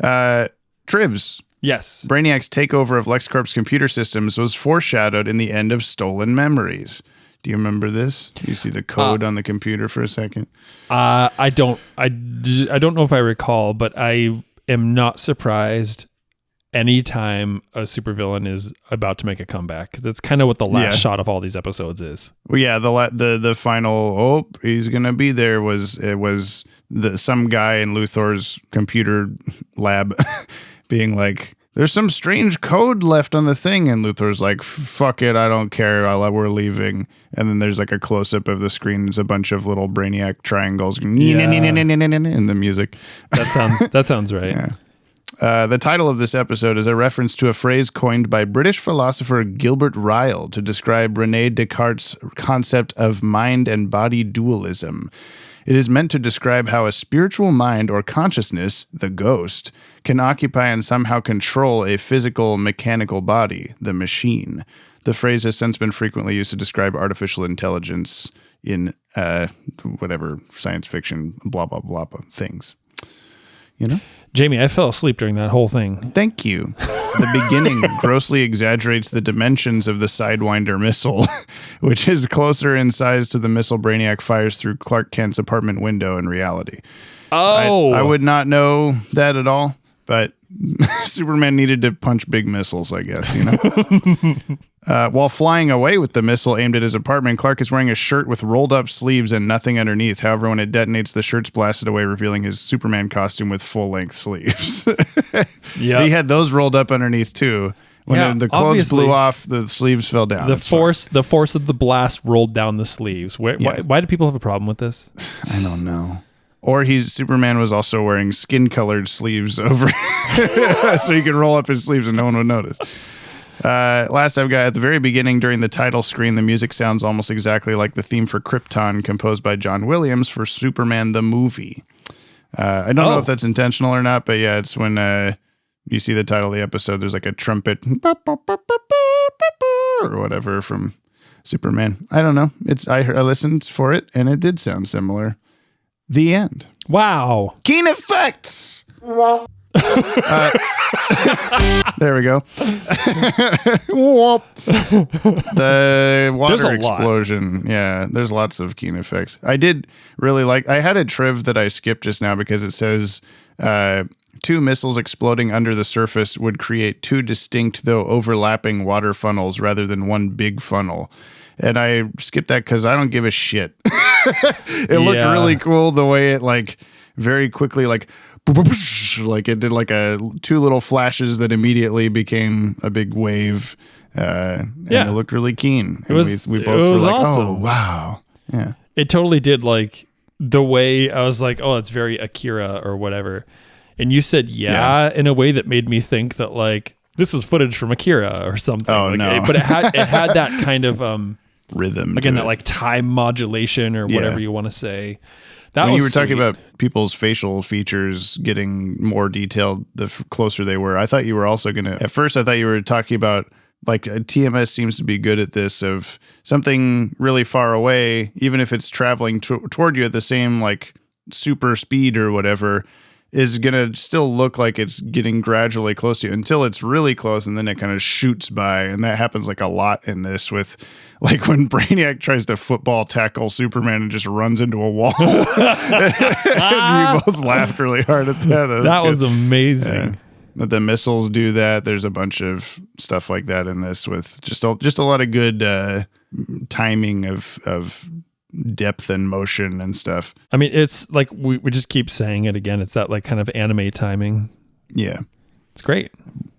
Trivs. Yes. Brainiac's takeover of LexCorp's computer systems was foreshadowed in the end of Stolen Memories. Do you remember this? Do you see the code on the computer for a second? I don't know if I recall, but I am not surprised anytime a supervillain is about to make a comeback. That's kind of what the last shot of all these episodes is. Well, yeah, the final he's gonna be there was some guy in Luthor's computer lab being like, there's some strange code left on the thing, and Luthor's like, fuck it, I don't care, we're leaving. And then there's like a close-up of the screen. It's a bunch of little Brainiac triangles in the music. That sounds right. Yeah. The title of this episode is a reference to a phrase coined by British philosopher Gilbert Ryle to describe René Descartes' concept of mind and body dualism. It is meant to describe how a spiritual mind or consciousness, the ghost, can occupy and somehow control a physical, mechanical body, the machine. The phrase has since been frequently used to describe artificial intelligence in whatever science fiction, blah, blah, blah, blah things. You know? Jamie, I fell asleep during that whole thing. Thank you. The beginning grossly exaggerates the dimensions of the Sidewinder missile, which is closer in size to the missile Brainiac fires through Clark Kent's apartment window in reality. Oh. I would not know that at all, but Superman needed to punch big missiles, I guess, you know? While flying away with the missile aimed at his apartment, Clark is wearing a shirt with rolled up sleeves and nothing underneath. However, when it detonates, the shirt's blasted away, revealing his Superman costume with full-length sleeves. Yeah, he had those rolled up underneath too. When the clothes blew off, the sleeves fell down. The force of the blast rolled down the sleeves. Why do people have a problem with this? I don't know. Or Superman was also wearing skin-colored sleeves over, so he could roll up his sleeves and no one would notice. Last I've got, at the very beginning during the title screen, the music sounds almost exactly like the theme for Krypton composed by John Williams for Superman the movie. I don't know if that's intentional or not, but yeah, it's when you see the title of the episode, there's like a trumpet or whatever from Superman. I don't know. I listened for it and it did sound similar. The end. Wow. Keen effects. There we go. The water explosion. Yeah, there's lots of keen effects. I did really like. I had a triv that I skipped just now because it says 2 missiles exploding under the surface would create 2 distinct though overlapping water funnels rather than one big funnel. And I skipped that because I don't give a shit. It looked really cool the way it like very quickly like it did like 2 little flashes that immediately became a big wave. And it looked really keen. We both were like, awesome. Oh, wow. Yeah. It totally did like the way I was like, oh, it's very Akira or whatever. And you said in a way that made me think that like this was footage from Akira or something. Oh, like, no. But it had that kind of rhythm. Again, that like time modulation or whatever you want to say. That when was you were talking sweet. about people's facial features getting more detailed the closer they were, I thought you were also going to, at first I thought you were talking about like TMS seems to be good at this of something really far away, even if it's traveling toward you at the same like super speed or whatever, is going to still look like it's getting gradually close to you until it's really close and then it kind of shoots by. And that happens like a lot in this with like when Brainiac tries to football tackle Superman and just runs into a wall. And you both laughed really hard at that. That was amazing. Yeah. But the missiles do that. There's a bunch of stuff like that in this with just a lot of good timing of depth and motion and stuff. I mean, it's like we just keep saying it again. It's that like kind of anime timing. Yeah. It's great.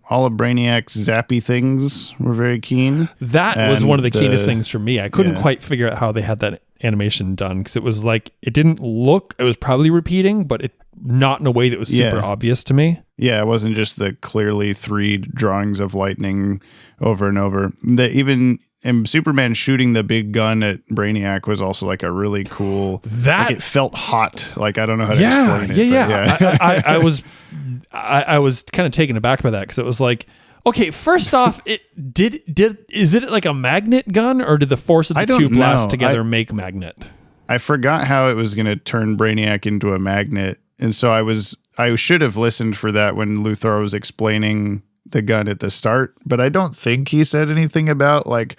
all of Brainiac's zappy things were very keen. That was one of the keenest things for me. I couldn't quite figure out how they had that animation done because it was like, it didn't look, it was probably repeating, but not in a way that was super obvious to me. Yeah, it wasn't just the clearly 3 drawings of lightning over and over. And Superman shooting the big gun at Brainiac was also like a really cool. Like it felt hot. Like I don't know how to explain it. Yeah. I was kind of taken aback by that because it was like, okay, first off, is it like a magnet gun or did the force of the two blast together make magnet? I forgot how it was going to turn Brainiac into a magnet, and so I should have listened for that when Luthor was explaining the gun at the start, but I don't think he said anything about like,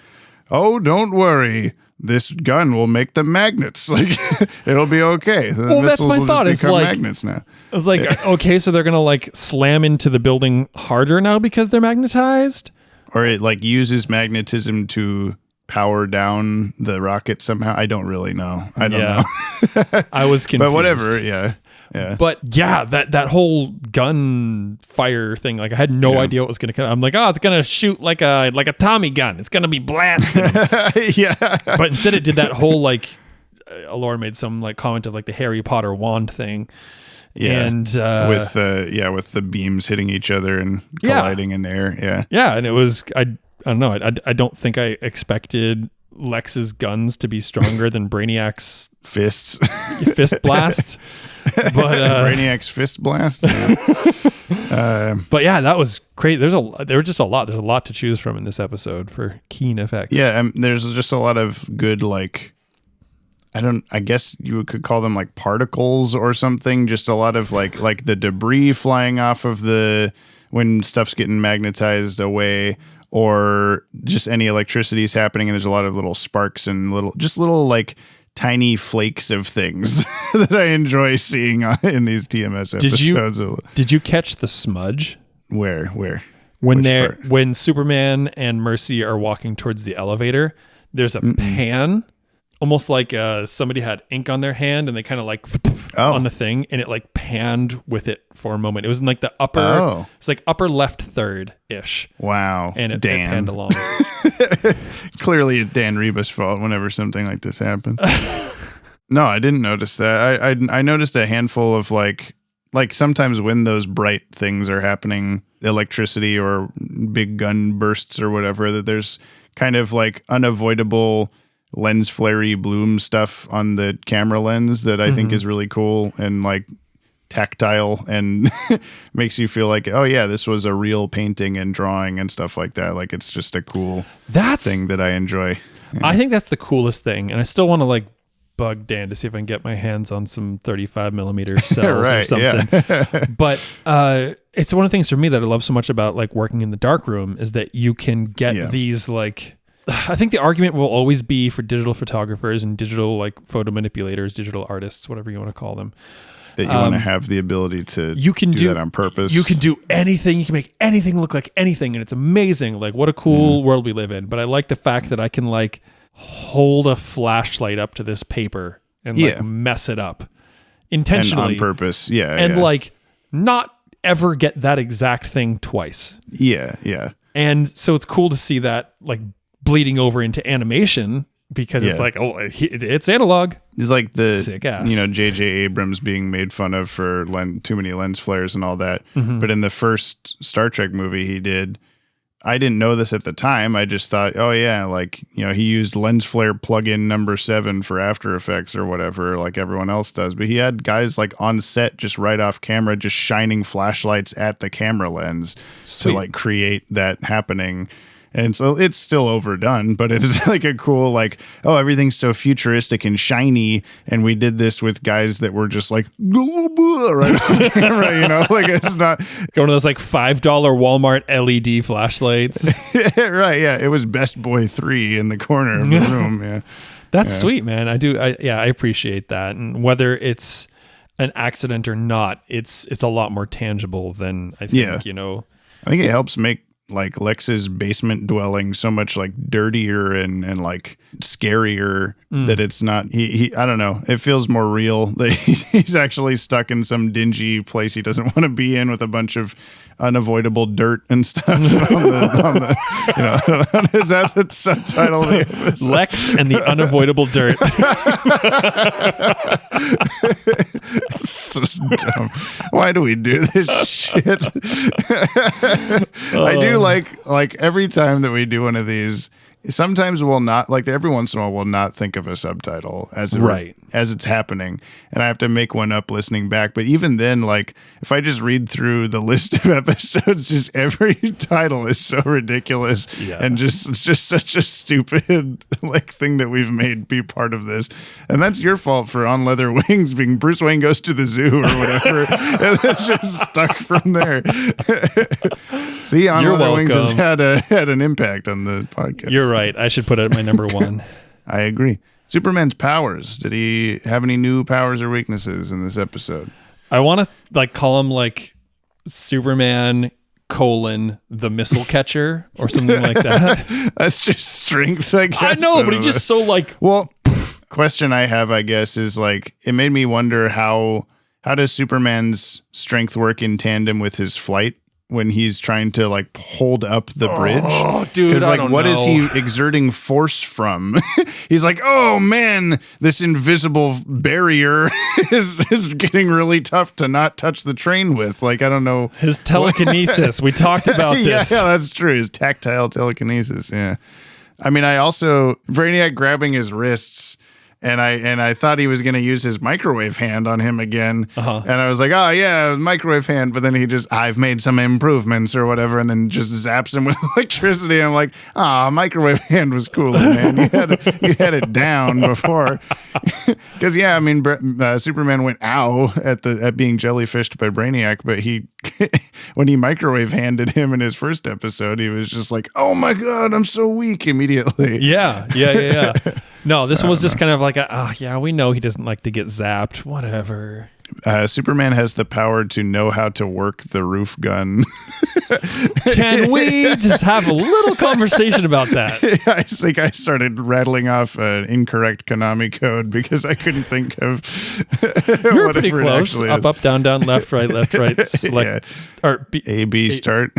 oh, don't worry, this gun will make them magnets. Like it'll be okay. Well, that's my thought. It's like magnets now. I was like, okay, so they're gonna like slam into the building harder now because they're magnetized, or it like uses magnetism to power down the rocket somehow. I don't really know. I don't know. I was confused. But whatever. Yeah. Yeah. But yeah, that whole gun fire thing, like I had no idea what was going to come. I'm like, oh, it's going to shoot like a Tommy gun. It's going to be blasting. Yeah. But instead it did that whole like, Laura made some like comment of like the Harry Potter wand thing. Yeah. And with the beams hitting each other and colliding in air. Yeah. Yeah. And it was, I don't know. I don't think I expected Lex's guns to be stronger than Brainiac's fist blast. But Brainiac's fist blast. Yeah. But yeah, that was great. There's a lot to choose from in this episode for keen effects. Yeah, there's just a lot of good like I guess you could call them like particles or something. Just a lot of like the debris flying off of when stuff's getting magnetized away, or just any electricity is happening, and there's a lot of little sparks and little like tiny flakes of things that I enjoy seeing in these TMS episodes. Did you catch the smudge? Where? When Superman and Mercy are walking towards the elevator, there's a pan, almost like somebody had ink on their hand and they kind of like on the thing, and it like panned with it for a moment. It was in like the upper, it's like upper left third ish. Wow. And it panned along. Clearly Dan Reba's fault whenever something like this happened. No, I didn't notice that. I noticed a handful of like sometimes when those bright things are happening, electricity or big gun bursts or whatever, that there's kind of like unavoidable lens flary bloom stuff on the camera lens that I think is really cool and like tactile and makes you feel like, oh yeah, this was a real painting and drawing and stuff like that. Like it's just a cool thing that I enjoy. Yeah. I think that's the coolest thing, and I still want to like bug Dan to see if I can get my hands on some 35 millimeter cells or something. Yeah. But it's one of the things for me that I love so much about like working in the darkroom is that you can get these like, I think the argument will always be for digital photographers and digital like photo manipulators, digital artists, whatever you want to call them. That you want to have the ability to do that on purpose. You can do anything. You can make anything look like anything. And it's amazing. Like what a cool world we live in. But I like the fact that I can like hold a flashlight up to this paper and like mess it up intentionally. And on purpose. Yeah. And like not ever get that exact thing twice. Yeah. Yeah. And so it's cool to see that like bleeding over into animation, because it's like, oh, it's analog. It's like the sick ass. J.J. Abrams being made fun of for too many lens flares and all that. But in the first Star Trek movie he did, I didn't know this at the time. I just thought, oh yeah, like, he used lens flare plugin number 7 for After Effects or whatever, like everyone else does. But he had guys like on set, just right off camera, just shining flashlights at the camera lens to like create that happening. And so it's still overdone, but it's like a cool, like, oh, everything's so futuristic and shiny. And we did this with guys that were just like, right on camera, like it's not going to those like $5 Walmart LED flashlights. Right. Yeah. It was Best Boy 3 in the corner of the room. Yeah. That's sweet, man. I appreciate that. And whether it's an accident or not, it's a lot more tangible than I think, I think it helps make like Lex's basement dwelling so much like dirtier and like scarier that it's not he I don't know, it feels more real that he's actually stuck in some dingy place he doesn't want to be in with a bunch of unavoidable dirt and stuff on the you know, is that the subtitle of the episode? Lex and the unavoidable dirt. So dumb. Why do we do this shit? I do like every time that we do one of these, sometimes we'll not, like every once in a while we'll not think of a subtitle as it's happening, and I have to make one up listening back. But even then, like if I just read through the list of episodes, just every title is so ridiculous and it's just such a stupid like thing that we've made be part of this. And that's your fault for On Leather Wings being Bruce Wayne Goes to the Zoo or whatever. And it's just stuck from there. See, On Leather Wings has had an impact on the podcast. You're right. I should put it at my number one. I agree. Superman's powers. Did he have any new powers or weaknesses in this episode? I want to like call him like Superman : the missile catcher or something like that. That's just strength, I guess. I know, but he's just so like. Well, question I have, I guess, is like it made me wonder how does Superman's strength work in tandem with his flight when he's trying to like hold up the bridge? Oh, dude, because like, what know. is he exerting force from? He's like, oh man, this invisible barrier is getting really tough to not touch the train with. Like, I don't know. His telekinesis. We talked about this. Yeah, that's true. His tactile telekinesis. Yeah. I mean, I also Brainiac grabbing his wrists. And I thought he was going to use his microwave hand on him again. And I was like, oh, yeah, microwave hand. But then I've made some improvements or whatever, and then just zaps him with electricity. I'm like, microwave hand was cooler, man. You had it down before. Because, yeah, I mean, Superman went ow at being jellyfished by Brainiac. But when he microwave handed him in his first episode, he was just like, oh, my God, I'm so weak immediately. Yeah. No, this was just kind of like, we know he doesn't like to get zapped. Whatever. Superman has the power to know how to work the roof gun. Can we just have a little conversation about that? Yeah, I think I started rattling off an incorrect Konami code because I couldn't think of. You're pretty close. Up, down, left, right, select, or A, B, start.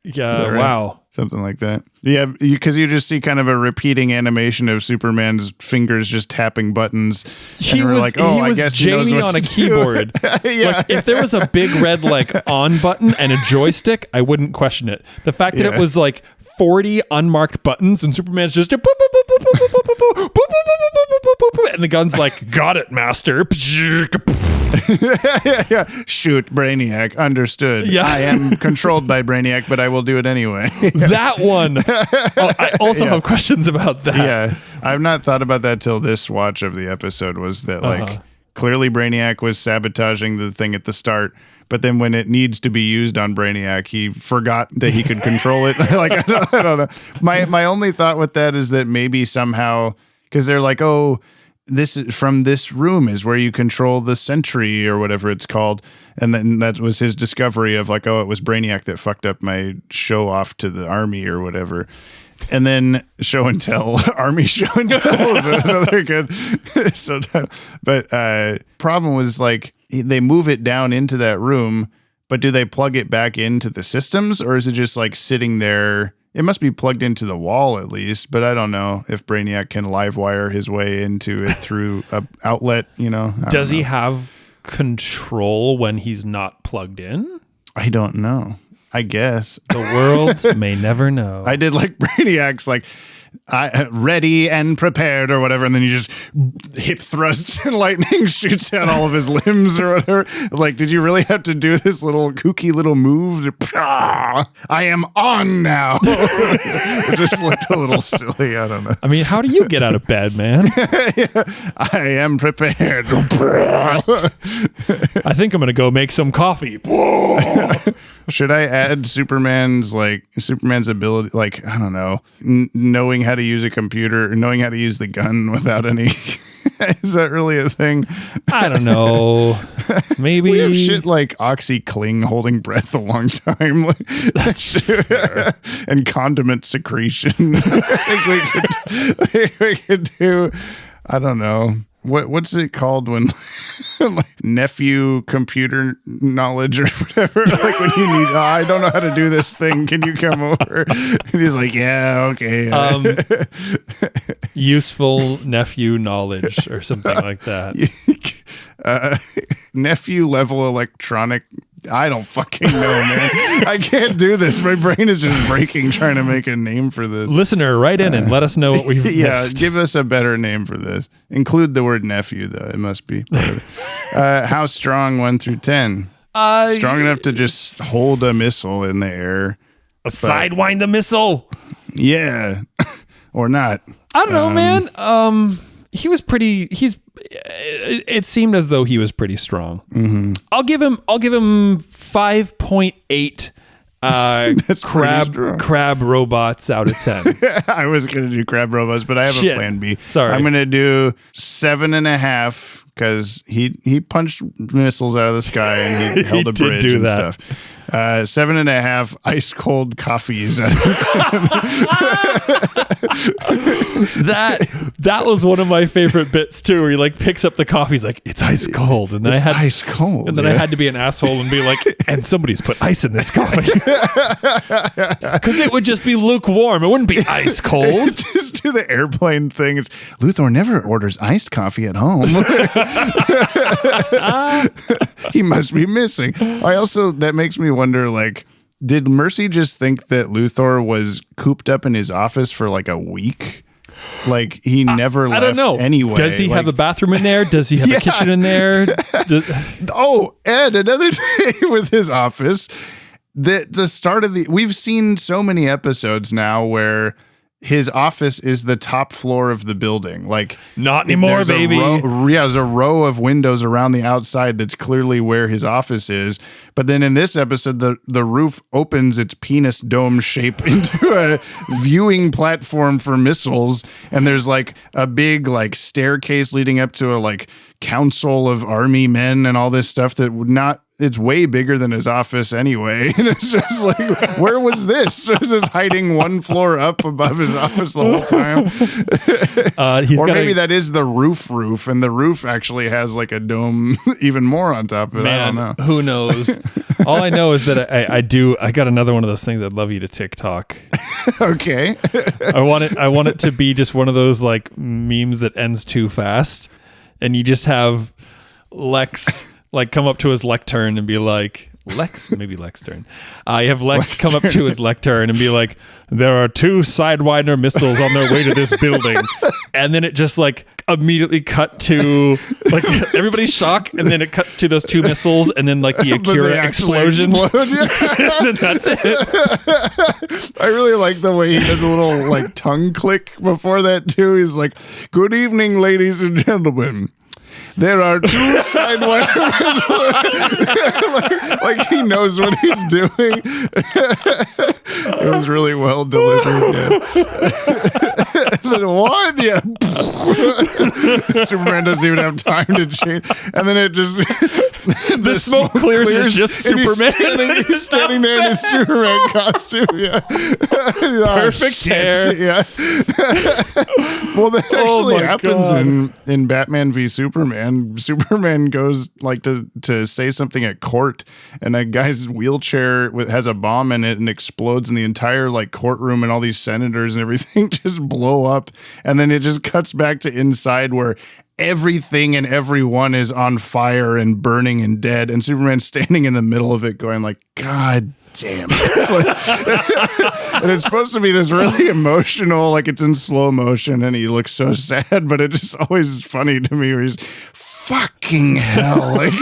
Yeah, right? Wow. Something like that. Yeah, because you just see kind of a repeating animation of Superman's fingers just tapping buttons. He was like, oh, I guess Jamie he knows what on a keyboard. Yeah. Like, if there was a big red like on button and a joystick, I wouldn't question it. The fact that it was like 40 unmarked buttons and Superman's just and the gun's like, got it, master. Yeah. Shoot, Brainiac. Understood. Yeah. I am controlled by Brainiac, but I will do it anyway. That one. I also have questions about that. Yeah. I've not thought about that till this watch of the episode, was that like clearly Brainiac was sabotaging the thing at the start, but then when it needs to be used on Brainiac, he forgot that he could control it. Like, I don't know. My only thought with that is that maybe somehow, because they're like, oh, this is from this room is where you control the sentry or whatever it's called. And then that was his discovery of like, oh, it was Brainiac that fucked up my show off to the army or whatever. And then Show and Tell, Army Show and Tell is another good subtitle. But problem was like they move it down into that room, but do they plug it back into the systems, or is it just like sitting there? It must be plugged into the wall at least, but I don't know if Brainiac can live wire his way into it through an outlet, you know. Does he have control when he's not plugged in? I don't know. I guess. The world may never know. I did like Brainiac's like ready and prepared or whatever, and then you just hip thrusts and lightning shoots out all of his limbs or whatever. It's like, did you really have to do this little kooky little move? I am on now. It just looked a little silly. I don't know. I mean, how do you get out of bed, man? I am prepared. I think I'm going to go make some coffee. Should I add Superman's ability, like, I don't know, knowing how to use a computer, knowing how to use the gun without any Is that really a thing? I don't know. Maybe We have shit like OxyCling holding breath a long time. And condiment secretion. I think we could do, I don't know. What's it called when like nephew computer knowledge or whatever? Like when you need, I don't know how to do this thing. Can you come over? And he's like, yeah, okay. Useful nephew knowledge or something like that. Nephew level electronic. I don't fucking know, man. I can't do this. My brain is just breaking trying to make a name for this. Listener, write in and let us know what we've missed. Give us a better name for this. Include the word nephew, though. It must be. How strong 1 through 10? Strong enough to just hold a missile in the air. Sidewind the missile. Yeah. Or not. I don't know, man. He was pretty. It seemed as though he was pretty strong. Mm-hmm. I'll give him 5.8 crab robots out of 10. I was gonna do crab robots, but I have a plan B. Sorry, I'm gonna do 7.5 because he punched missiles out of the sky and he held a bridge and stuff. 7.5 ice cold coffees. That was one of my favorite bits too, where he like picks up the coffee, he's like, it's ice cold, and then ice cold, and then I had to be an asshole and be like, and somebody's put ice in this coffee, because it would just be lukewarm. It wouldn't be ice cold. Just do the airplane thing. Luthor never orders iced coffee at home. He must be missing. That makes me wonder, like, did Mercy just think that Luthor was cooped up in his office for like a week? Like he never left. I don't know. Anyway, does he have a bathroom in there? Does he have a kitchen in there? And another thing with his office, the start of we've seen so many episodes now where his office is the top floor of the building. Like, not anymore, baby. There's a row of windows around the outside that's clearly where his office is. But then in this episode, the roof opens its penis dome shape into a viewing platform for missiles. And there's like a big like staircase leading up to a like council of army men and all this stuff that would not. It's way bigger than his office anyway. And it's just like, where was this? Was this hiding one floor up above his office the whole time? Or maybe that is the roof, and the roof actually has like a dome even more on top of it. Man, I don't know. Who knows? All I know is that I got another one of those things I'd love you to TikTok. Okay. I want it to be just one of those like memes that ends too fast. And you just have Lex like come up to his lectern and be like, maybe Lextern. You have Lex come up to his lectern and be like, there are 2 Sidewinder missiles on their way to this building. And then it just like immediately cut to like everybody's shocked, and then it cuts to those 2 missiles, and then like the Akira explosion. And then that's it. I really like the way he does a little like tongue click before that too. He's like, good evening, ladies and gentlemen. There are 2 Sidewinder like he knows what he's doing. It was really well delivered. Then one, Superman doesn't even have time to change, and then it just the smoke clears. It's just Superman. He's standing there in his Superman costume. Yeah, perfect hair. Yeah. Well, that actually happens in Batman v Superman. Superman goes like to say something at court, and a guy's wheelchair has a bomb in it and explodes, and the entire like courtroom and all these senators and everything just blow up, and then it just cuts back to inside where everything and everyone is on fire and burning and dead, and Superman's standing in the middle of it going like, God damn it. And it's supposed to be this really emotional, like it's in slow motion and he looks so sad, but it just always is funny to me where he's fucking hell, like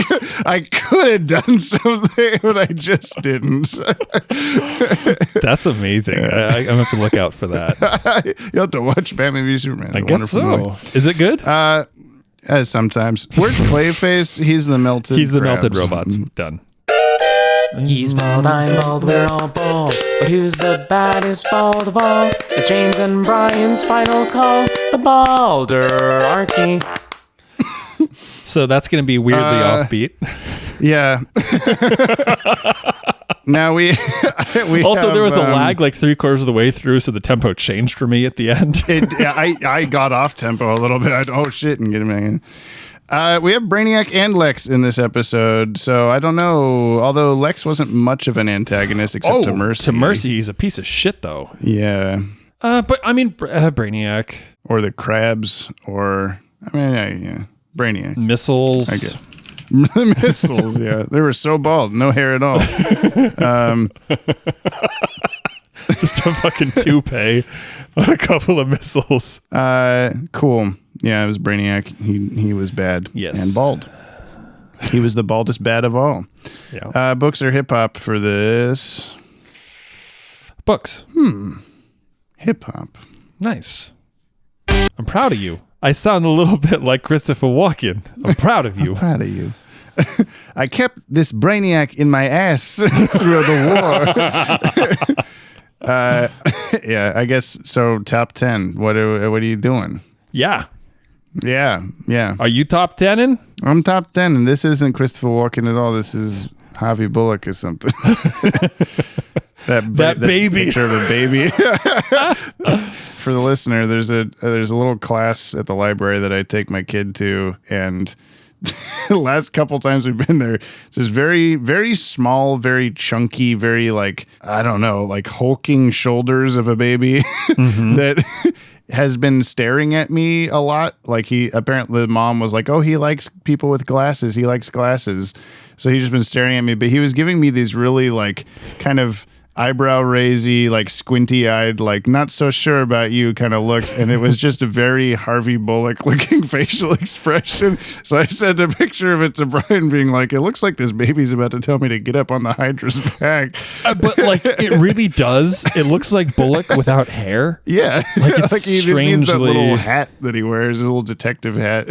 I could have done something but I just didn't. That's amazing. Yeah. I'm gonna have to look out for that. You have to watch Batman v Superman. I guess so. Movie. Is it good? Sometimes. Where's Clayface? He's the melted robot. Done. He's bald, I'm bald, we're all bald. But who's the baddest bald of all? It's James and Brian's final call. The Balderarchy. So that's going to be weirdly offbeat. Yeah. Now we also, have, there was a lag like 3/4 of the way through, so the tempo changed for me at the end. I got off tempo a little bit. Oh shit, and get him back in. We have Brainiac and Lex in this episode, so I don't know. Although Lex wasn't much of an antagonist except to Mercy. To Mercy, he's a piece of shit, though. Yeah. But I mean, Brainiac. Or the crabs, or yeah, Brainiac. Missiles. I guess. Missiles, yeah. They were so bald, no hair at all. Just a fucking toupee on a couple of missiles. Cool. Yeah, it was Brainiac. He was bad. Yes. And bald. He was the baldest bad of all. Yeah. Books or hip hop for this? Books. Hip hop. Nice. I'm proud of you. I sound a little bit like Christopher Walken. I'm proud of you. I'm proud of you. I kept this Brainiac in my ass through the war. Yeah, I guess so. Top 10. What are you doing? Yeah. Yeah. Are you top 10-ing? I'm top 10, and this isn't Christopher Walken at all. This is Javi Bullock or something. that baby. Picture of a baby. For the listener, there's a little class at the library that I take my kid to, and the last couple times we've been there, it's just very, very small, very chunky, very like, I don't know, like hulking shoulders of a baby that has been staring at me a lot. Like apparently the mom was like, oh, he likes people with glasses. He likes glasses. So he's just been staring at me, but he was giving me these really like kind of eyebrow raisy, like squinty eyed, like not so sure about you kind of looks. And it was just a very Harvey Bullock looking facial expression. So I sent a picture of it to Brian being like, it looks like this baby's about to tell me to get up on the Hydra's back. But like it really does. It looks like Bullock without hair. Yeah. Like it's like he strangely... just needs that little hat that he wears, his little detective hat.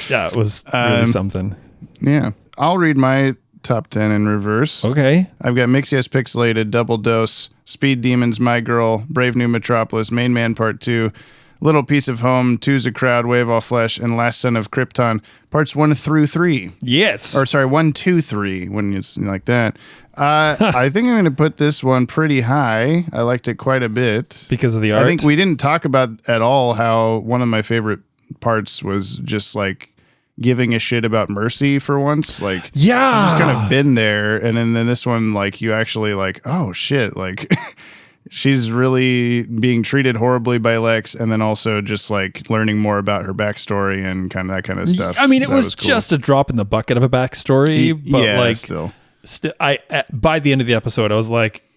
Yeah, it was really something. Yeah. I'll read my top 10 in reverse. Okay. I've got Mix Yes Pixelated, Double Dose, Speed Demons, My Girl, Brave New Metropolis, Main Man Part 2, Little Piece of Home, Two's a Crowd, Wave All Flesh, and Last Son of Krypton, Parts 1 through 3. Yes. Or sorry, 1, 2, 3, when it's like that. I think I'm going to put this one pretty high. I liked it quite a bit. Because of the art? I think we didn't talk about at all how one of my favorite parts was just like giving a shit about Mercy for once. Like, yeah, she's just kind of been there, and then this one, like, you actually like, oh shit, like she's really being treated horribly by Lex, and then also just like learning more about her backstory and kind of that kind of stuff. I mean, it was cool. just a drop in the bucket of a backstory, but yeah, like still. By the end of the episode, I was like,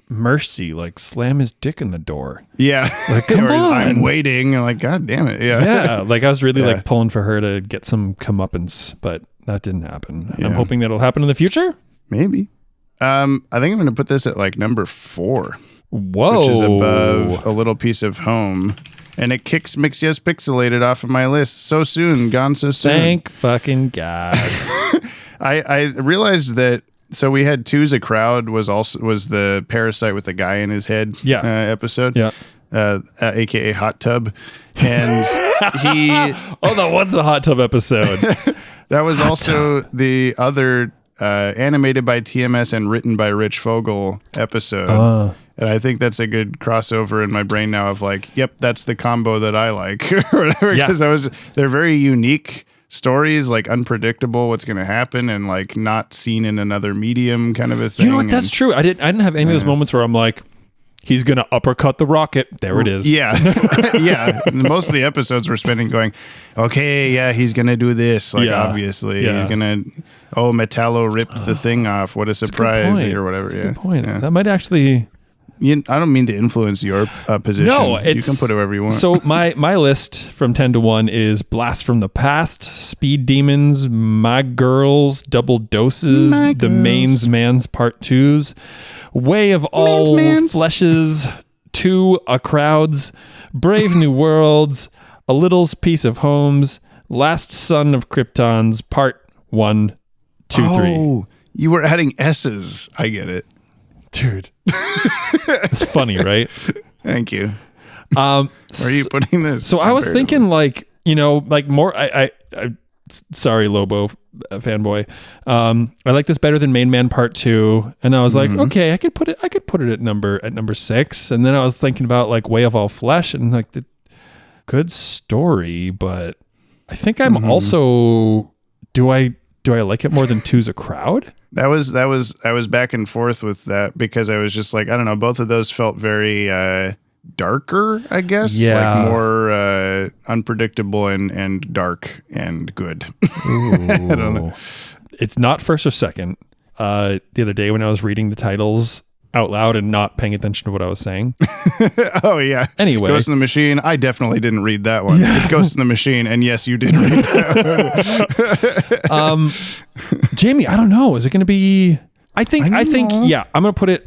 Mercy, like slam his dick in the door. Yeah. Like, come on. I'm waiting. And like, God damn it. Yeah. Yeah. Like I was really like pulling for her to get some comeuppance, but that didn't happen. Yeah. I'm hoping that'll happen in the future. Maybe. I think I'm going to put this at like number 4. Whoa. Which is above A Little Piece of Home. And it kicks Mix Yes Pixelated off of my list so soon. Gone so soon. Thank fucking God. I realized that. So we had Two's a Crowd was the parasite with the guy in his head episode. Yeah. AKA Hot Tub. And he... Oh, that was the Hot Tub episode. That was also the other animated by TMS and written by Rich Fogel episode. And I think that's a good crossover in my brain now of like, yep, that's the combo that I like. Or whatever. Because they're very unique stories, like unpredictable what's going to happen and like not seen in another medium kind of a thing. You know what? That's true. I didn't have any of those moments where I'm like, he's going to uppercut the rocket. There it is. Yeah. Yeah. Most of the episodes we're spending going, okay, yeah, he's going to do this. Like, obviously. He's going to, Metallo ripped the thing off. What a surprise or whatever. That's a good point. Yeah. That might actually... I don't mean to influence your position. No, you can put whoever you want. So my list from 10 to 1 is Blast from the Past, Speed Demons, My Girls, Double Doses, The Mains Mans Part 2s, Way of All Fleshes, 2 A Crowds, Brave New Worlds, A Little Piece of Homes, Last Son of Kryptons, Part 1, 2, 3. Oh, you were adding S's. I get it. Dude, it's funny, right? Thank you. Where are you putting this? So I was thinking, like, you know, like more. I Sorry, Lobo fanboy. I like this better than Main Man Part 2. And I was like, okay, I could put it at number 6. And then I was thinking about like Way of All Flesh and like the good story, but I think I'm also, do I like it more than Two's a Crowd? I was back and forth with that because I was just like, I don't know, both of those felt very darker, I guess. Yeah. Like more unpredictable and dark and good. I don't know. It's not first or second. The other day when I was reading the titles out loud and not paying attention to what I was saying. Oh, yeah. Anyway. Ghost in the Machine. I definitely didn't read that one. Yeah. It's Ghost in the Machine. And yes, you did read that. Jamie, I don't know. Is it going to be... I think, yeah, I'm going to put it...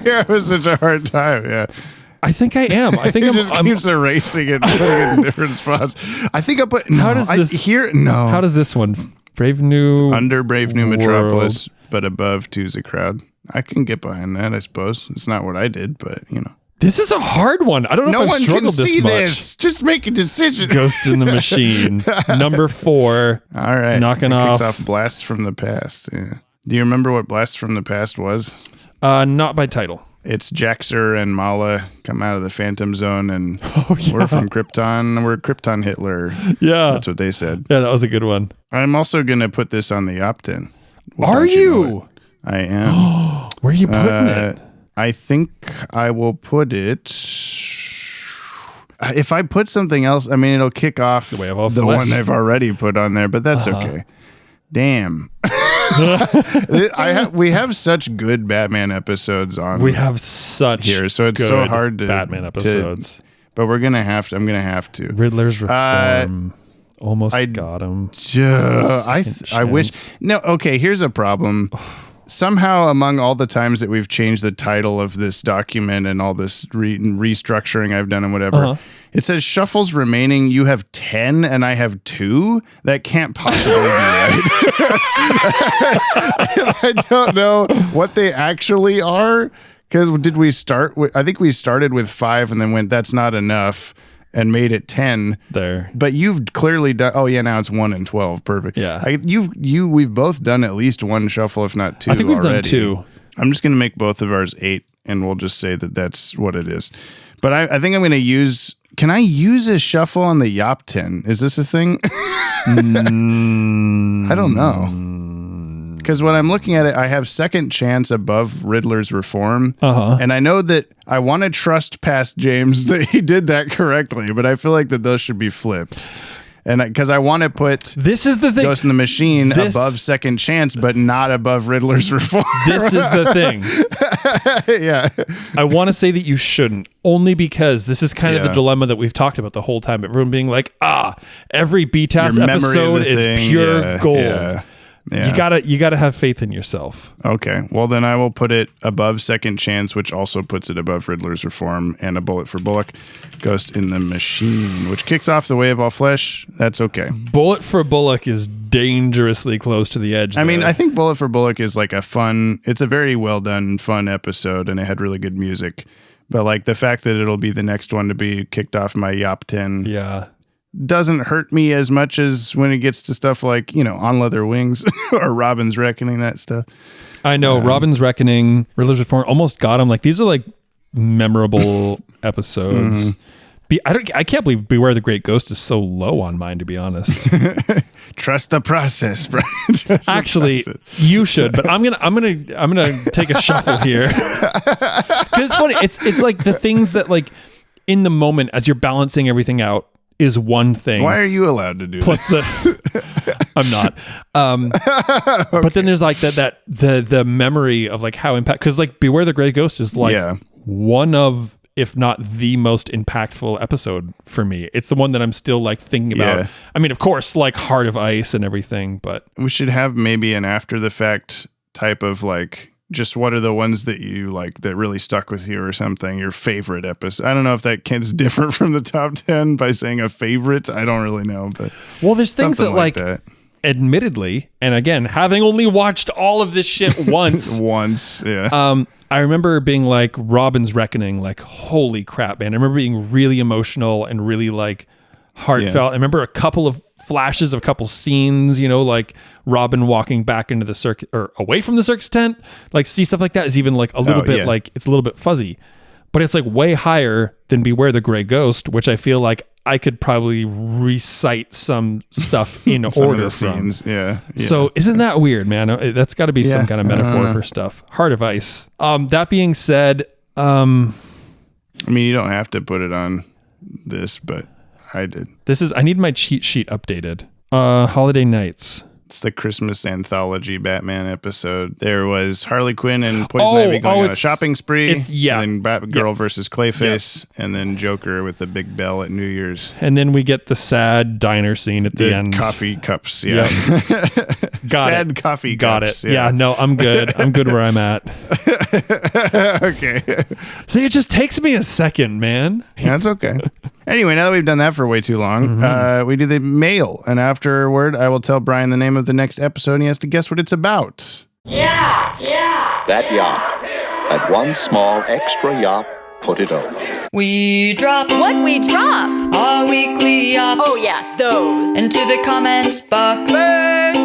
Yeah, it was such a hard time. Yeah. I think I am. I think He just keeps erasing it, putting it in different spots. I think I'll put... No, How does this... No. How does this one... Brave New... It's under Brave New World. Metropolis, but above Two's a Crowd. I can get behind that, I suppose. It's not what I did, but, you know. This is a hard one. I don't know if I've struggled this much. Just make a decision. Ghost in the Machine. Number 4. All right. Knocking Kicks off Blast from the Past. Yeah. Do you remember what Blast from the Past was? Not by title. It's Jaxer and Mala come out of the Phantom Zone and we're from Krypton. We're Krypton Hitler. Yeah. That's what they said. Yeah, that was a good one. I'm also going to put this on the opt-in. Are you? I am. Where are you putting it? I think I will put it... If I put something else, I mean, it'll kick off The Way of All the Flesh. one I've already put on there, but that's okay. Damn. We have such good Batman episodes on. We have such here, so it's good so hard to Batman episodes. But I'm gonna have to. Riddler's Reform. Almost got him. I wish. No, okay. Here's a problem. Somehow, among all the times that we've changed the title of this document and all this restructuring I've done and whatever, it says shuffles remaining. You have 10 and I have 2. That can't possibly be right. I don't know what they actually are. Because did we start with, I think we started with 5 and then went, that's not enough, and made it 10 there. But you've clearly done, oh yeah, now it's 1 and 12. Perfect. Yeah. We've both done at least one shuffle, if not 2. I think we've already. done 2. I'm just going to make both of ours 8 and we'll just say that that's what it is. But I think I'm going to use, can I use a shuffle on the Yop 10? Is this a thing? I don't know. Because when I'm looking at it, I have Second Chance above Riddler's Reform. And I know that I want to trust past James that he did that correctly, but I feel like that those should be flipped. And because I want to put this is the thing. Ghost in the Machine above Second Chance, but not above Riddler's Reform. This is the thing. Yeah. I want to say that you shouldn't, only because this is kind of the dilemma that we've talked about the whole time. Everyone being like, every BTAS episode is pure gold. Yeah. Yeah. You gotta have faith in yourself. Okay. Well, then I will put it above Second Chance, which also puts it above Riddler's Reform, and a Bullet for Bullock, Ghost in the Machine, which kicks off The Way of All Flesh. That's okay. Bullet for Bullock is dangerously close to the edge. I mean, I think Bullet for Bullock is like it's a very well done, fun episode, and it had really good music. But like the fact that it'll be the next one to be kicked off my Yop 10. Doesn't hurt me as much as when it gets to stuff like, On Leather Wings or Robin's Reckoning, that stuff. I know. Robin's Reckoning, Riddler's Reform almost got him. Like, these are like memorable episodes. I can't believe Beware the Great Ghost is so low on mine, to be honest. Trust the process, bro. Actually, you should, but I'm gonna take a shuffle here. 'Cause it's funny. It's like the things that, like, in the moment as you're balancing everything out, is one thing. Why are you allowed to do plus that? I'm not. Okay. But then there's like the memory of like how impact, because like Beware the Grey Ghost is like one of, if not the most impactful episode for me. It's the one that I'm still like thinking about. I mean, of course, like Heart of Ice and everything, but we should have maybe an after the fact type of like, just what are the ones that you like that really stuck with you or something, your favorite episode. I don't know if that is different from the top 10 by saying a favorite. I don't really know, but well, there's things that like that. Admittedly, and again, having only watched all of this shit once, I remember being like Robin's Reckoning, like, holy crap, man. I remember being really emotional and really like heartfelt. I remember a couple of flashes of a couple scenes, like Robin walking back into the circus or away from the circus tent, like see stuff like that is even like a little bit like it's a little bit fuzzy, but it's like way higher than Beware the Gray Ghost, which I feel like I could probably recite some stuff in order from. Scenes. Yeah. So isn't that weird, man? That's got to be some kind of metaphor for stuff. Heart of Ice. That being said, I mean, you don't have to put it on this, but I did. I need my cheat sheet updated. Holiday Nights. It's the Christmas anthology Batman episode. There was Harley Quinn and Poison Ivy going on a shopping spree. And then Batgirl versus Clayface. And then Joker with the big bell at New Year's. And then we get the sad diner scene at the end. Coffee cups. Yeah. Sad coffee Got cups. it. Yeah, no, I'm good. I'm good where I'm at. Okay. See, it just takes me a second, man. That's okay. Anyway, now that we've done that for way too long, we do the mail. And afterward, I will tell Brian the name of the next episode, and he has to guess what it's about. That yacht had one small extra yacht. Put it over. We drop What we drop? our weekly yachts Oh yeah, those. into the comment box. First,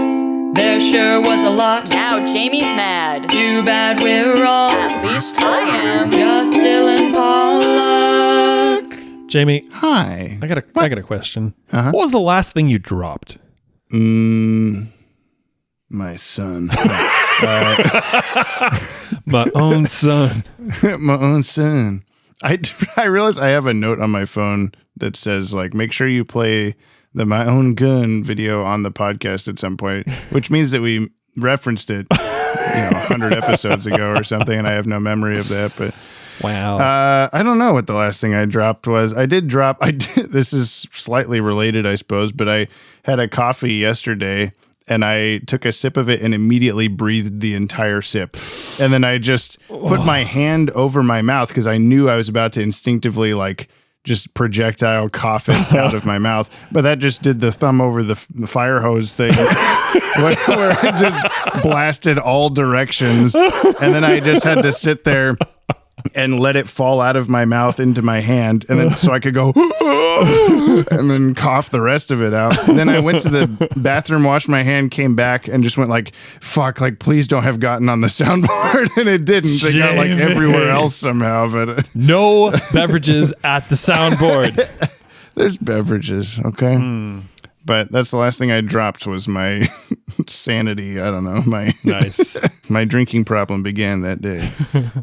there sure was a lot. Now Jamie's mad. Too bad we're all, At least I am. just Dylan Pollock. Jamie, Hi. I got a question. What was the last thing you dropped? My son. My own son. My own son. I realize I have a note on my phone that says, like, make sure you play the My Own Gun video on the podcast at some point, which means that we referenced it, 100 episodes ago or something, and I have no memory of that, but... Wow. I don't know what the last thing I dropped was. This is slightly related, I suppose, but I had a coffee yesterday and I took a sip of it and immediately breathed the entire sip. And then I just put my hand over my mouth because I knew I was about to instinctively just projectile cough it out of my mouth. But that just did the thumb over the fire hose thing where it just blasted all directions. And then I just had to sit there and let it fall out of my mouth into my hand, and then so I could go and then cough the rest of it out. And then I went to the bathroom, washed my hand, came back, and just went fuck, please don't have gotten on the soundboard. And it didn't. It got everywhere else somehow, but no beverages at the soundboard. There's beverages, okay? But that's the last thing I dropped was my sanity. I don't know. My drinking problem began that day.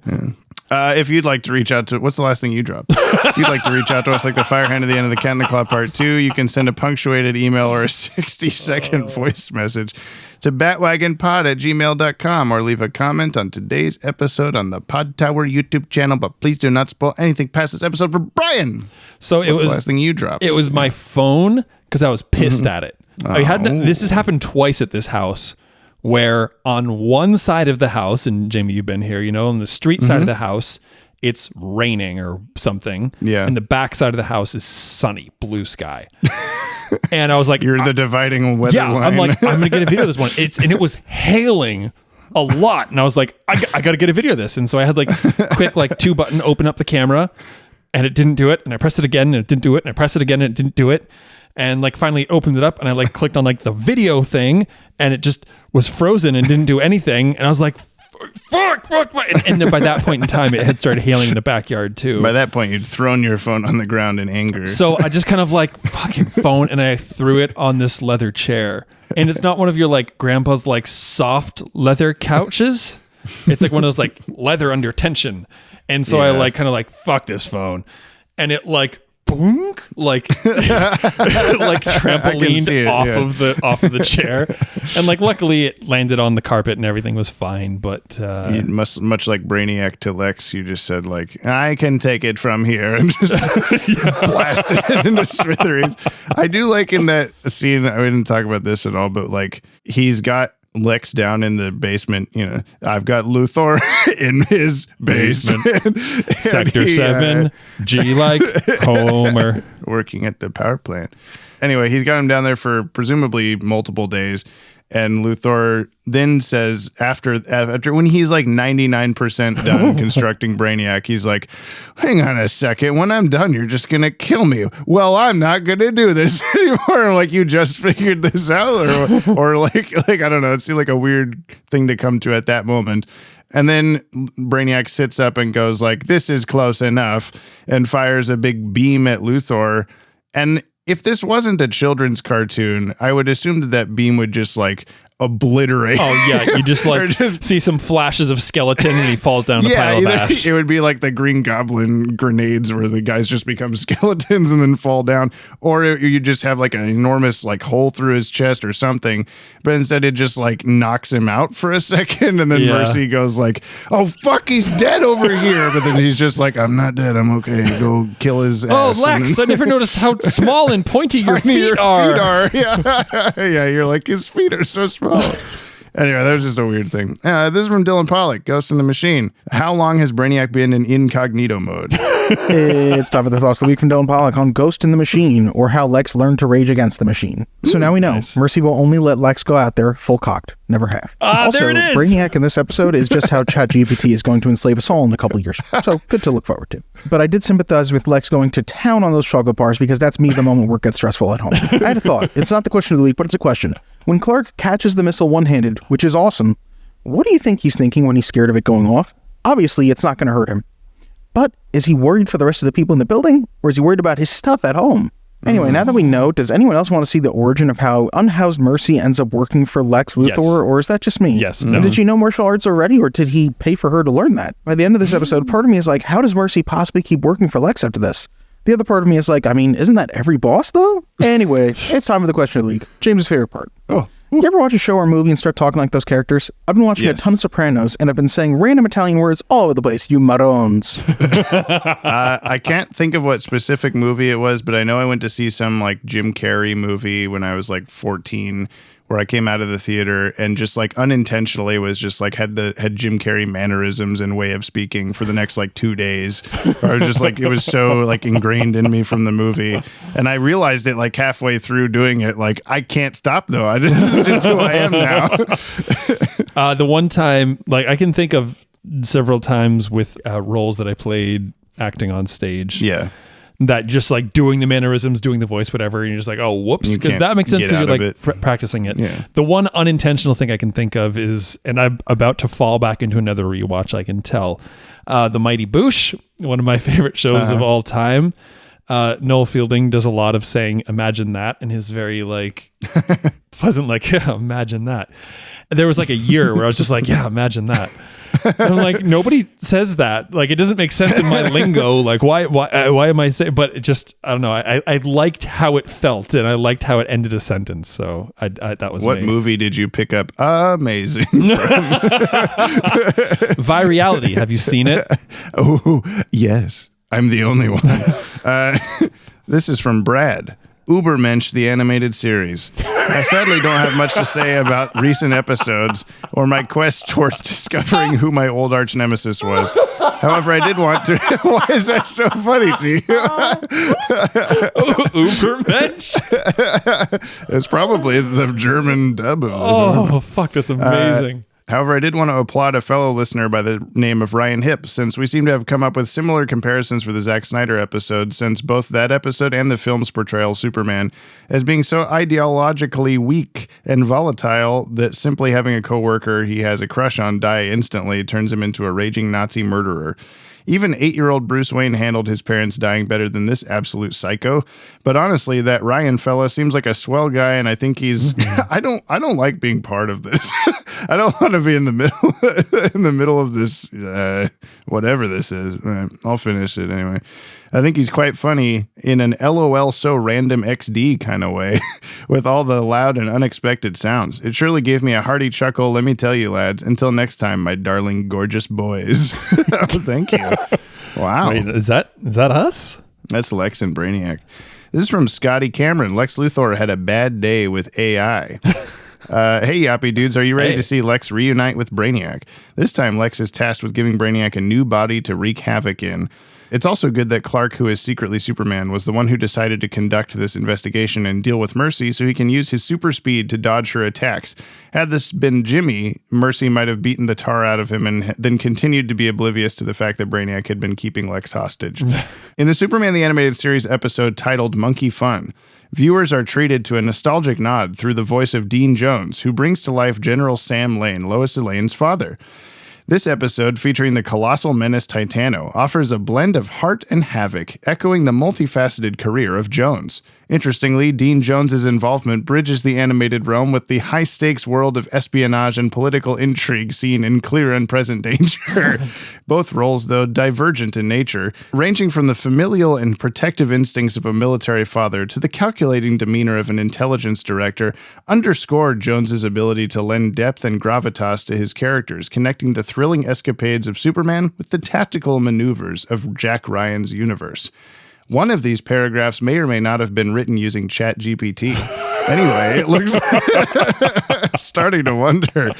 Yeah. If you'd like to reach out to, what's the last thing you dropped? If you'd like to reach out to us like the fire hand at the end of the Cat in the Claw Part 2, you can send a punctuated email or a 60-second voice message to batwagonpod@gmail.com or leave a comment on today's episode on the Pod Tower YouTube channel, but please do not spoil anything past this episode for Brian. So what's the last thing you dropped? It was my phone because I was pissed at it. This has happened twice at this house, where on one side of the house, and Jamie, you've been here, on the street side of the house, it's raining or something. Yeah. And the back side of the house is sunny, blue sky. And I was like, you're the dividing weather line. I'm like, I'm going to get a video of this one. And it was hailing a lot. And I was like, I got to get a video of this. And so I had quick 2 button, open up the camera, and it didn't do it. And I pressed it again and it didn't do it. And I pressed it again and it didn't do it. And finally opened it up and I clicked on the video thing and it just was frozen and didn't do anything. And I was like, fuck. And then by that point in time, it had started hailing in the backyard too. By that point, you'd thrown your phone on the ground in anger. So I just kind of fucking phone, and I threw it on this leather chair. And it's not one of your grandpa's soft leather couches. It's one of those leather under tension. And so I fuck this phone. And it boom, trampolined off of the chair, and luckily it landed on the carpet and everything was fine. But much like Brainiac to Lex, you just said I can take it from here and just blasted it into smithereens. I do in that scene. I didn't talk about this at all, but he's got Lex down in the basement. I've got Luthor in his basement. Sector 7, G Homer. Working at the power plant. Anyway, he's got him down there for presumably multiple days. And Luthor then says after when he's like 99% done constructing Brainiac, he's like, hang on a second, when I'm done, you're just going to kill me. Well, I'm not going to do this anymore. Like, you just figured this out, or like, I don't know. It seemed like a weird thing to come to at that moment. And then Brainiac sits up and goes like, this is close enough, and fires a big beam at Luthor. And if this wasn't a children's cartoon, I would assume that beam would just like obliterate. Oh yeah, you just like see some flashes of skeleton and he falls down a pile of ash. It would be like the Green Goblin grenades where the guys just become skeletons and then fall down, or you just have like an enormous like hole through his chest or something. But instead, it just like knocks him out for a second, and then Mercy goes like, "Oh fuck, he's dead over here." But then he's just like, "I'm not dead. I'm okay. Go kill his ass." Oh, Lex, I never noticed how small and pointy your feet are. Yeah, you're like, his feet are so small. Anyway, that was just a weird thing. This is from Dylan Pollock, Ghost in the Machine. How long has Brainiac been in incognito mode? It's time for the thoughts of the week from Dylan Pollock on Ghost in the Machine, or how Lex learned to rage against the machine. So now we know. Nice. Mercy will only let Lex go out there full cocked. Never have. Also, there it is. Brainiac in this episode is just how ChatGPT is going to enslave us all in a couple years. So good to look forward to. But I did sympathize with Lex going to town on those chocolate bars, because that's me the moment work gets stressful at home. I had a thought. It's not the question of the week, but it's a question. When Clark catches the missile one-handed, which is awesome, what do you think he's thinking when he's scared of it going off? Obviously, it's not going to hurt him. But is he worried for the rest of the people in the building, or is he worried about his stuff at home? Anyway, now that we know, does anyone else want to see the origin of how unhoused Mercy ends up working for Lex Luthor, or is that just me? Yes. No. Did she know martial arts already, or did he pay for her to learn that? By the end of this episode, part of me is like, how does Mercy possibly keep working for Lex after this? The other part of me is like, I mean, isn't that every boss, though? Anyway, it's time for the question of the week. James' favorite part. Oh. You ever watch a show or movie and start talking like those characters? I've been watching a ton of Sopranos, and I've been saying random Italian words all over the place. You marons. I can't think of what specific movie it was, but I know I went to see some like Jim Carrey movie when I was like 14, where I came out of the theater and just like unintentionally was just like had Jim Carrey mannerisms and way of speaking for the next like 2 days. I was just like, it was so like ingrained in me from the movie. And I realized it like halfway through doing it, like I can't stop though. This is just who I am now. The one time, like I can think of several times with roles that I played acting on stage. Yeah. That just like doing the mannerisms, doing the voice, whatever, and you're just like, oh, whoops, because that makes sense because you're like practicing it. Yeah. The one unintentional thing I can think of is, and I'm about to fall back into another rewatch, I can tell, The Mighty Boosh, one of my favorite shows of all time. Noel Fielding does a lot of saying, imagine that, and his very like pleasant, like, yeah, imagine that. And there was like a year where I was just like, yeah, imagine that. And I'm like, nobody says that. Like, it doesn't make sense in my lingo. Like, why am I saying? But it just, I don't know. I liked how it felt, and I liked how it ended a sentence. So that was what movie did you pick up? Amazing. Virality. Have you seen it? Oh yes, I'm the only one. This is from Brad. Ubermensch, the animated series. I sadly don't have much to say about recent episodes or my quest towards discovering who my old arch nemesis was. However, I did want to... Why is that so funny to you? Ubermensch? It's probably the German dub of this. Oh, fuck, that's amazing. However, I did want to applaud a fellow listener by the name of Ryan Hipp, since we seem to have come up with similar comparisons for the Zack Snyder episode, since both that episode and the film's portrayal of Superman as being so ideologically weak and volatile that simply having a coworker he has a crush on die instantly turns him into a raging Nazi murderer. Even 8-year-old Bruce Wayne handled his parents dying better than this absolute psycho. But honestly, that Ryan fella seems like a swell guy, and I think he's. I don't like being part of this. I don't want to be in the middle of this, whatever this is. I'll finish it anyway. I think he's quite funny in an LOL so random XD kind of way with all the loud and unexpected sounds. It surely gave me a hearty chuckle, let me tell you, lads. Until next time, my darling, gorgeous boys. Oh, thank you. Wow. Wait, is that us? That's Lex and Brainiac. This is from Scotty Cameron. Lex Luthor had a bad day with AI. Hey, Yoppie dudes, are you ready to see Lex reunite with Brainiac? This time, Lex is tasked with giving Brainiac a new body to wreak havoc in. It's also good that Clark, who is secretly Superman, was the one who decided to conduct this investigation and deal with Mercy so he can use his super speed to dodge her attacks. Had this been Jimmy, Mercy might have beaten the tar out of him and then continued to be oblivious to the fact that Brainiac had been keeping Lex hostage. In the Superman the Animated Series episode titled Monkey Fun, viewers are treated to a nostalgic nod through the voice of Dean Jones, who brings to life General Sam Lane, Lois Lane's father. This episode, featuring the colossal menace Titano, offers a blend of heart and havoc, echoing the multifaceted career of Jones. Interestingly, Dean Jones's involvement bridges the animated realm with the high-stakes world of espionage and political intrigue seen in Clear and Present Danger. Both roles, though divergent in nature, ranging from the familial and protective instincts of a military father to the calculating demeanor of an intelligence director, underscored Jones's ability to lend depth and gravitas to his characters, connecting the thrilling escapades of Superman with the tactical maneuvers of Jack Ryan's universe. One of these paragraphs may or may not have been written using ChatGPT. Anyway, it looks starting to wonder.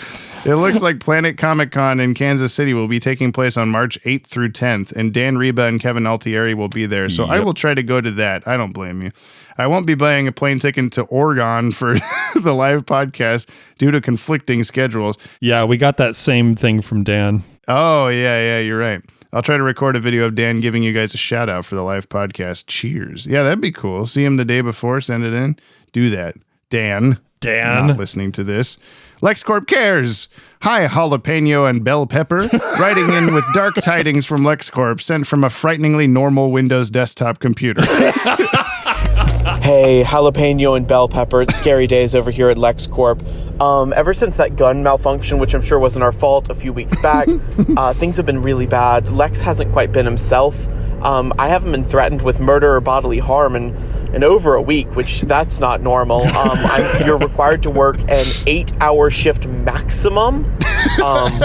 It looks like Planet Comic Con in Kansas City will be taking place on March 8th through 10th, and Dan Reba and Kevin Altieri will be there. So I will try to go to that. I don't blame you. I won't be buying a plane ticket to Oregon for the live podcast due to conflicting schedules. Yeah, we got that same thing from Dan. Oh, yeah, you're right. I'll try to record a video of Dan giving you guys a shout out for the live podcast. Cheers. Yeah, that'd be cool. See him the day before, send it in. Do that. Dan. Not listening to this. LexCorp cares. Hi, Jalapeno and Bell Pepper. Writing in with dark tidings from LexCorp sent from a frighteningly normal Windows desktop computer. Hey, Jalapeno and Bell Pepper, it's scary days over here at LexCorp. Ever since that gun malfunction, which I'm sure wasn't our fault, a few weeks back, things have been really bad. Lex hasn't quite been himself. I haven't been threatened with murder or bodily harm in over a week, which that's not normal. You're required to work an 8-hour shift maximum,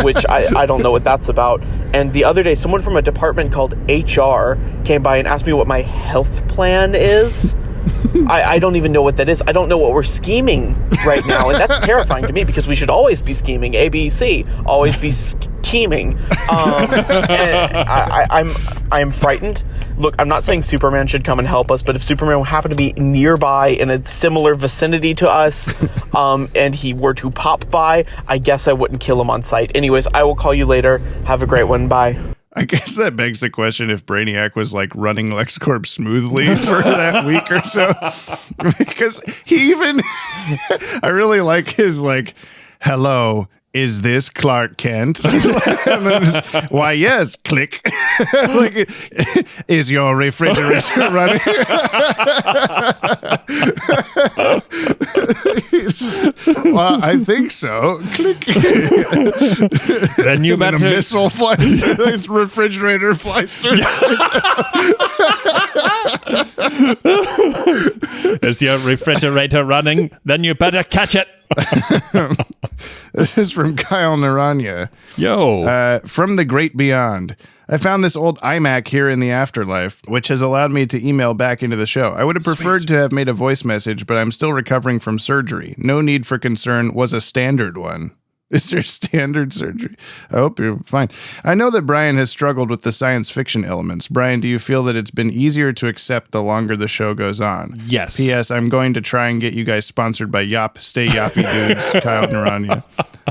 which I don't know what that's about. And the other day, someone from a department called HR came by and asked me what my health plan is. I don't even know what that is. I don't know what we're scheming right now, and that's terrifying to me because we should always be scheming. ABC, always be scheming. I'm frightened. Look, I'm not saying Superman should come and help us, but if Superman happened to be nearby in a similar vicinity to us, and he were to pop by, I guess I wouldn't kill him on sight. Anyways, I will call you later. Have a great one. Bye. I guess that begs the question if Brainiac was like running LexCorp smoothly for that week or so. Because he even, I really like his like, hello, is this Clark Kent? And then just, why, yes, click. Like, is your refrigerator running? Well, I think so. Click. Then you better. A missile flies through this refrigerator flies through. Is your refrigerator running? Then you better catch it. This is from Kyle Naranya. Yo. From the great beyond. I found this old iMac here in the afterlife, which has allowed me to email back into the show. I would have preferred to have made a voice message, but I'm still recovering from surgery. No need for concern was a standard one. Is there standard surgery? I hope you're fine. I know that Brian has struggled with the science fiction elements. Brian, do you feel that it's been easier to accept the longer the show goes on? Yes. P.S. I'm going to try and get you guys sponsored by Yop. Stay Yoppie dudes. Kyle Naranya.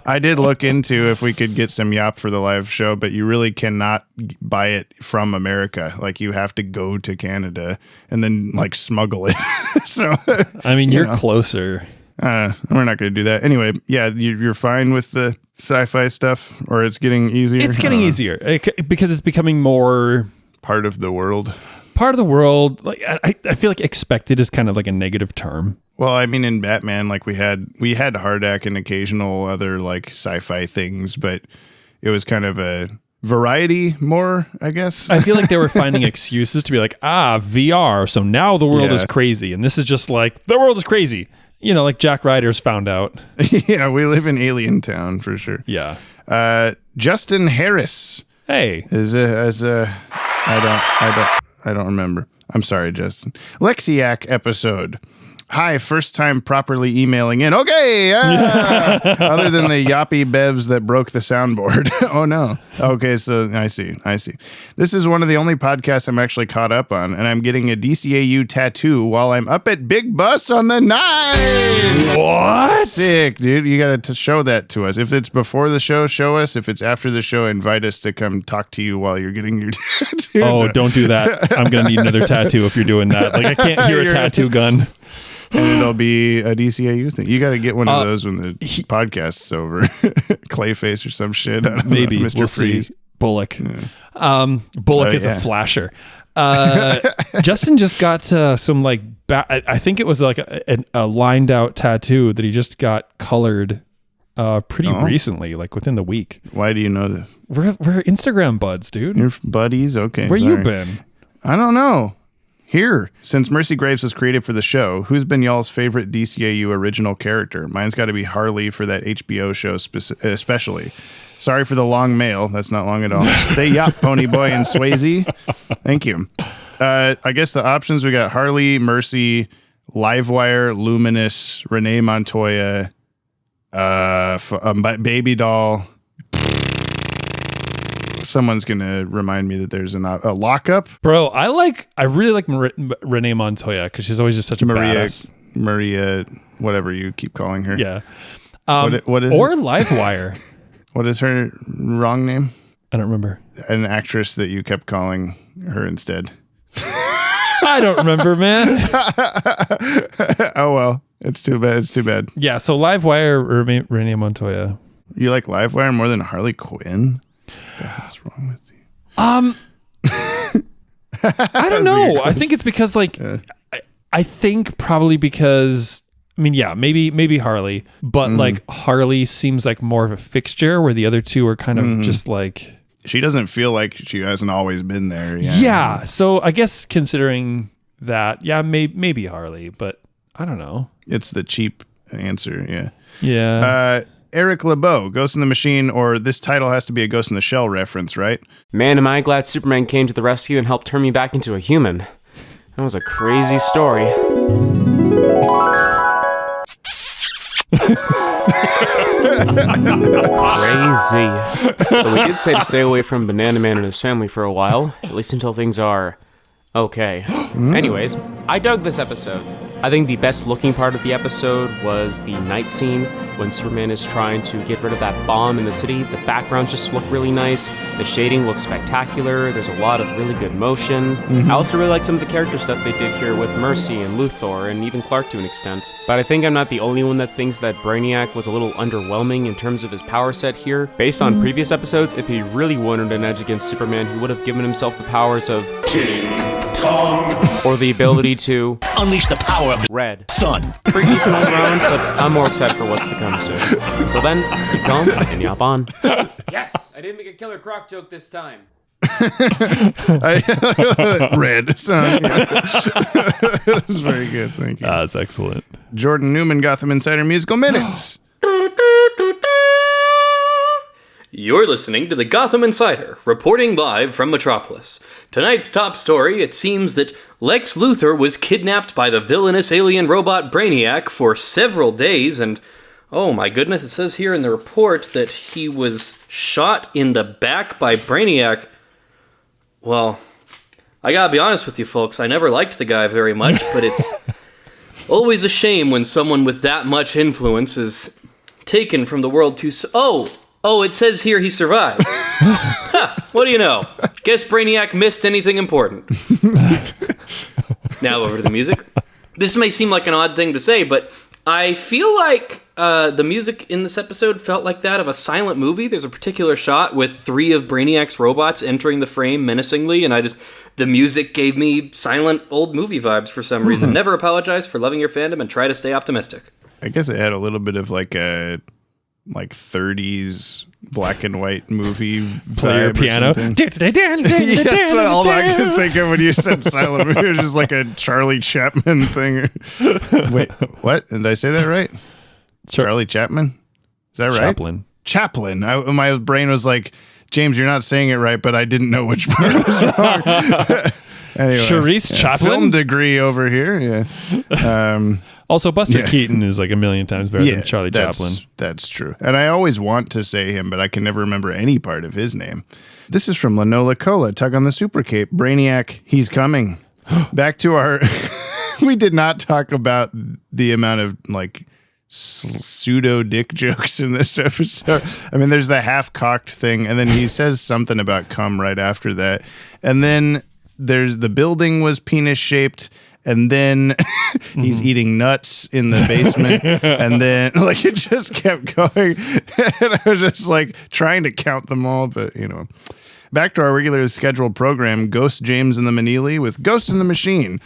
I did look into if we could get some Yop for the live show, but you really cannot buy it from America. Like, you have to go to Canada and then like smuggle it. So I mean, you're closer. We're not going to do that. Anyway, yeah, you're fine with the sci-fi stuff, or it's getting easier? It's getting easier because it's becoming more part of the world. Part of the world. Like I feel like expected is kind of like a negative term. Well, I mean, in Batman, like we had Hardak and occasional other like sci-fi things, but it was kind of a variety more, I guess. I feel like they were finding excuses to be like, VR, so now the world is crazy. And this is just like, the world is crazy. You know, like Jack Ryder's found out. Yeah, we live in Alien Town for sure. Yeah. Justin Harris. Hey. I don't remember. I'm sorry, Justin. Lexiac episode. Hi, first time properly emailing in. Okay. Other than the Yoppie bevs that broke the soundboard. Oh, no. Okay, so I see. This is one of the only podcasts I'm actually caught up on, and I'm getting a DCAU tattoo while I'm up at Big Bus on the 9th. What? Sick, dude. You got to show that to us. If it's before the show, show us. If it's after the show, invite us to come talk to you while you're getting your tattoo. Oh, don't do that. I'm going to need another tattoo if you're doing that. Like, I can't hear a tattoo gun. And it'll be a DCAU thing. You got to get one of those when the podcast's over. Clayface or some shit. I don't Maybe. know, Mr. We'll Freeze. see. Bullock. Yeah. Bullock is a flasher. Justin just got some like, I think it was like a lined out tattoo that he just got colored pretty recently, like within the week. Why do you know this? We're Instagram buds, dude. You're buddies? Okay. Where you been? I don't know. Here, since Mercy Graves was created for the show, who's been y'all's favorite DCAU original character? Mine's got to be Harley for that HBO show especially. Sorry for the long mail. That's not long at all. Stay yop, Pony Boy and Swayze. Thank you. I guess the options, we got Harley, Mercy, Livewire, Luminous, Renee Montoya, Baby Doll. Someone's gonna remind me that there's a lockup. Bro, I really like Renee Montoya because she's always just such a badass. Maria, whatever you keep calling her. Yeah. What is or it? Livewire. What is her wrong name? I don't remember. An actress that you kept calling her instead. I don't remember, man. Oh well, it's too bad. Yeah. So Livewire, Renee Montoya. You like Livewire more than Harley Quinn? What's wrong with you? I don't know. I think it's because I think probably because maybe Harley, but like Harley seems like more of a fixture where the other two are kind of just like, she doesn't feel like she hasn't always been there. Yeah. So I guess considering that, maybe Harley, but I don't know. It's the cheap answer. Yeah. Yeah. Eric LeBeau, Ghost in the Machine, or this title has to be a Ghost in the Shell reference, right? Man, am I glad Superman came to the rescue and helped turn me back into a human. That was a crazy story. Crazy. But we did say to stay away from Banana Man and his family for a while, at least until things are okay. Anyways, I dug this episode. I think the best looking part of the episode was the night scene when Superman is trying to get rid of that bomb in the city. The backgrounds just look really nice. The shading looks spectacular. There's a lot of really good motion. I also really like some of the character stuff they did here with Mercy and Luthor and even Clark to an extent. But I think I'm not the only one that thinks that Brainiac was a little underwhelming in terms of his power set here. Based on previous episodes, if he really wanted an edge against Superman, he would have given himself the powers of King Kong, or the ability to unleash the power of Red Sun. Pretty decent all around, but I'm more excited for what's to come soon. Until then, keep calm and yop on. Yes, I didn't make a killer croc joke this time. Red Sun. That's very good. Thank you. That's excellent. Jordan Newman, Gotham Insider Musical Minutes. You're listening to the Gotham Insider, reporting live from Metropolis. Tonight's top story, it seems that Lex Luthor was kidnapped by the villainous alien robot Brainiac for several days, and oh my goodness, it says here in the report that he was shot in the back by Brainiac. Well, I gotta be honest with you folks, I never liked the guy very much, but it's always a shame when someone with that much influence is taken from the world too Oh, it says here he survived. What do you know? Guess Brainiac missed anything important. Now over to the music. This may seem like an odd thing to say, but I feel like the music in this episode felt like that of a silent movie. There's a particular shot with 3 of Brainiac's robots entering the frame menacingly, and the music gave me silent old movie vibes for some reason. Never apologize for loving your fandom and try to stay optimistic. I guess it had a little bit of like a 30s black and white movie play your piano. Yes, that's all I could think of when you said silent movie. It was just like a Charlie Chaplin thing. Wait, what? Did I say that right? Charlie Chapman? Is that right? Chaplin. My brain was like, James, you're not saying it right, but I didn't know which part was wrong. Anyway, Charisse Chaplin? Film degree over here. Yeah. Also, Buster Keaton is like a million times better than Charlie Chaplin. That's true. And I always want to say him, but I can never remember any part of his name. This is from Lanola Cola, Tug on the Super Cape. Brainiac, he's coming. Back to our... We did not talk about the amount of, like, pseudo dick jokes in this episode. I mean, there's the half-cocked thing, and then he says something about cum right after that. And then there's the building was penis-shaped, and then he's eating nuts in the basement, and then like it just kept going, and I was just like trying to count them all, but you know. Back to our regular scheduled program, Ghost James and the Manili with Ghost in the Machine,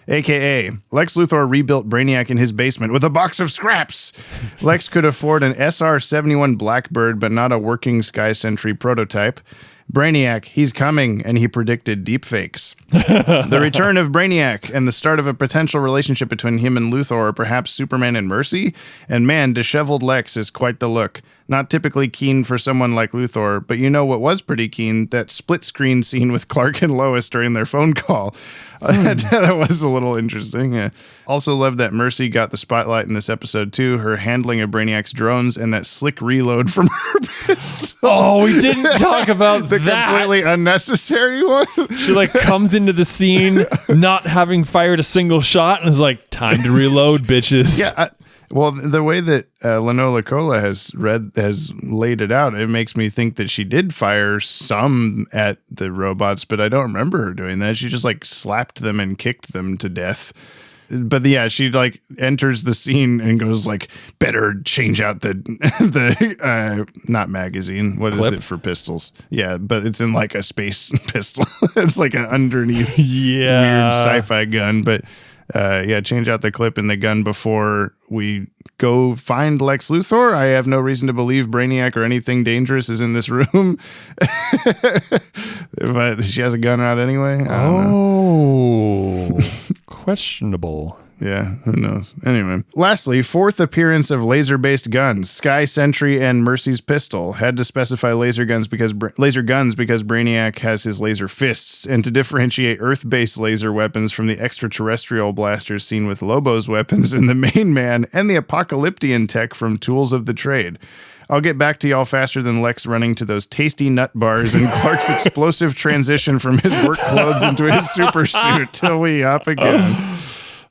a.k.a. Lex Luthor rebuilt Brainiac in his basement with a box of scraps. Lex could afford an SR-71 Blackbird, but not a working Sky Sentry prototype. Brainiac, he's coming, and he predicted deepfakes. The return of Brainiac and the start of a potential relationship between him and Luthor, or perhaps Superman and Mercy. And man, disheveled Lex is quite the look. Not typically keen for someone like Luthor, but you know what was pretty keen? That split-screen scene with Clark and Lois during their phone call. That was a little interesting. Yeah. Also loved that Mercy got the spotlight in this episode, too. Her handling of Brainiac's drones and that slick reload from her pistol. Oh, we didn't talk about the completely unnecessary one. She like comes into the scene not having fired a single shot and is like, time to reload, bitches. Yeah. Well, the way that Lanola Cola has laid it out, it makes me think that she did fire some at the robots, but I don't remember her doing that. She just like slapped them and kicked them to death. But yeah, she like enters the scene and goes like, better change out the not magazine. What Clip? Is it for pistols? Yeah, but it's in like a space pistol. It's like an underneath weird sci-fi gun, but change out the clip in the gun before we go find Lex Luthor. I have no reason to believe Brainiac or anything dangerous is in this room. But she has a gun out anyway. I don't know. Questionable. Yeah, who knows? Anyway, lastly, fourth appearance of laser-based guns. Sky Sentry and Mercy's pistol had to specify laser guns because Brainiac has his laser fists, and to differentiate Earth-based laser weapons from the extraterrestrial blasters seen with Lobo's weapons in the Main Man and the Apocalyptian tech from Tools of the Trade. I'll get back to y'all faster than Lex running to those tasty nut bars and Clark's explosive transition from his work clothes into his super suit till we hop again.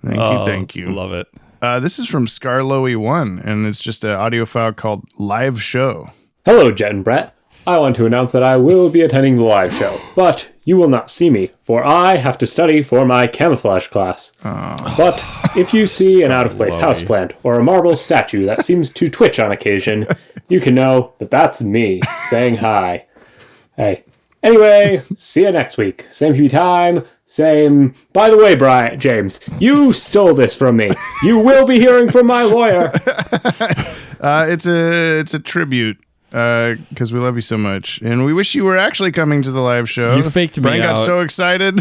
Thank you. Love it. This is from Scarlowy1, and it's just an audio file called Live Show. Hello, Jet and Brett. I want to announce that I will be attending the live show, but you will not see me, for I have to study for my camouflage class. But if you see an out-of-place houseplant or a marble statue that seems to twitch on occasion, you can know that that's me saying hi. Hey. Anyway, see you next week. Same TV time, same... By the way, James, you stole this from me. You will be hearing from my lawyer. It's a tribute. Because we love you so much, and we wish you were actually coming to the live show. You faked me Brian out. got so excited,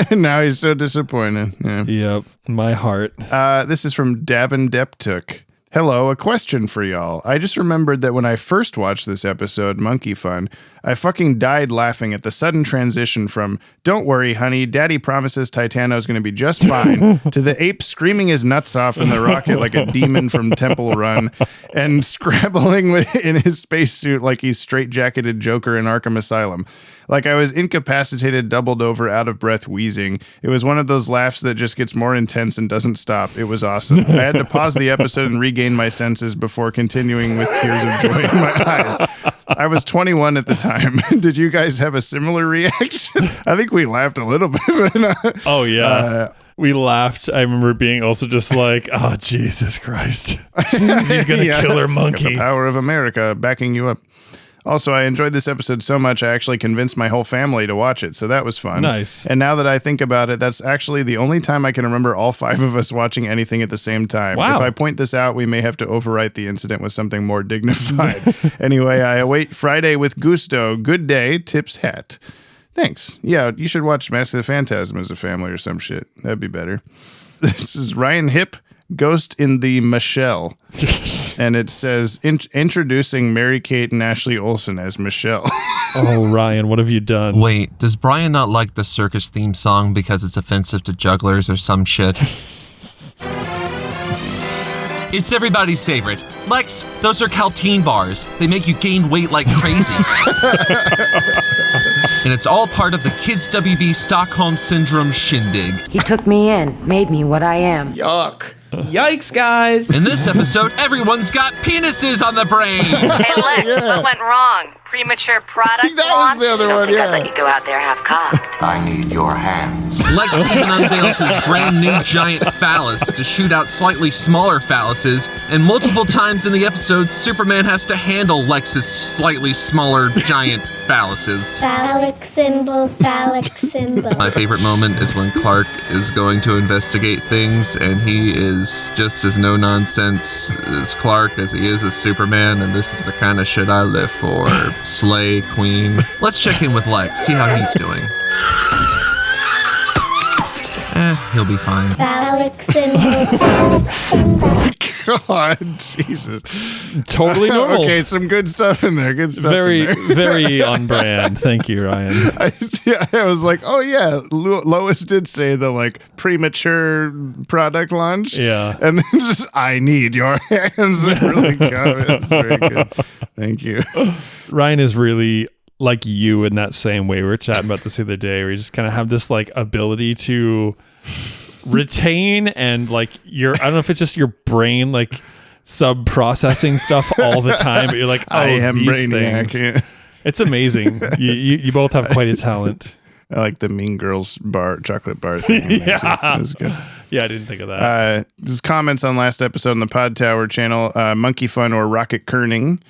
and now he's so disappointed. Yeah. Yep, my heart. This is from Davin Deptuk. Hello, a question for y'all. I just remembered that when I first watched this episode, Monkey Fun, I fucking died laughing at the sudden transition from, don't worry, honey, daddy promises Titano's going to be just fine, to the ape screaming his nuts off in the rocket like a demon from Temple Run, and scrabbling in his spacesuit like he's straitjacketed Joker in Arkham Asylum. Like I was incapacitated, doubled over, out of breath, wheezing. It was one of those laughs that just gets more intense and doesn't stop. It was awesome. I had to pause the episode and regain my senses before continuing with tears of joy in my eyes. I was 21 at the time. Did you guys have a similar reaction? I think we laughed a little bit. But, oh, yeah. We laughed. I remember being also just like, oh, Jesus Christ. He's going to kill her monkey. The power of America backing you up. Also, I enjoyed this episode so much, I actually convinced my whole family to watch it, so that was fun. Nice. And now that I think about it, that's actually the only time I can remember all 5 of us watching anything at the same time. Wow. If I point this out, we may have to overwrite the incident with something more dignified. Anyway, I await Friday with gusto. Good day, Tips Hat. Thanks. Yeah, you should watch Mask of the Phantasm as a family or some shit. That'd be better. This is Ryan Hip, Ghost in the Michelle. And it says, introducing Mary-Kate and Ashley Olsen as Michelle. Oh, Ryan, what have you done? Wait, does Brian not like the circus theme song because it's offensive to jugglers or some shit? It's everybody's favorite. Lex, those are Caltine bars. They make you gain weight like crazy. And it's all part of the Kids WB Stockholm Syndrome shindig. He took me in, made me what I am. Yuck. Yikes, guys. In this episode, everyone's got penises on the brain. Hey, Lex, what went wrong? Premature product that launch? was the other Don't one, think yeah. I'd let you go out there half-cocked. I need your hands. Lex even unveils his brand new giant phallus to shoot out slightly smaller phalluses, and multiple times in the episode, Superman has to handle Lex's slightly smaller giant phalluses. Phallic symbol, phallic symbol. My favorite moment is when Clark is going to investigate things, and he is just as no-nonsense as Clark as he is as Superman, and this is the kind of shit I live for. Slay Queen. Let's check in with Lex, see how he's doing. He'll be fine. Phallic symbol, phallic symbol. God, Jesus. Totally normal. Okay, some good stuff in there. Good stuff. Very, in there. very on brand. Thank you, Ryan. I was like, oh yeah, Lois did say the like premature product launch. Yeah. And then just, I need your hands. It really got it. It's very good. Thank you. Ryan is really like you in that same way. We were chatting about this the other day, where you just kind of have this like ability to retain and like I don't know if it's just your brain like sub-processing stuff all the time, but you're like, oh, I am these Brainiac. things. Yeah. It's amazing. You both have quite a talent. I like the Mean Girls chocolate bar thing. Yeah. That was good. Yeah, I didn't think of that. Just comments on last episode on the Pod Tower channel, Monkey Fun or Rocket Kerning.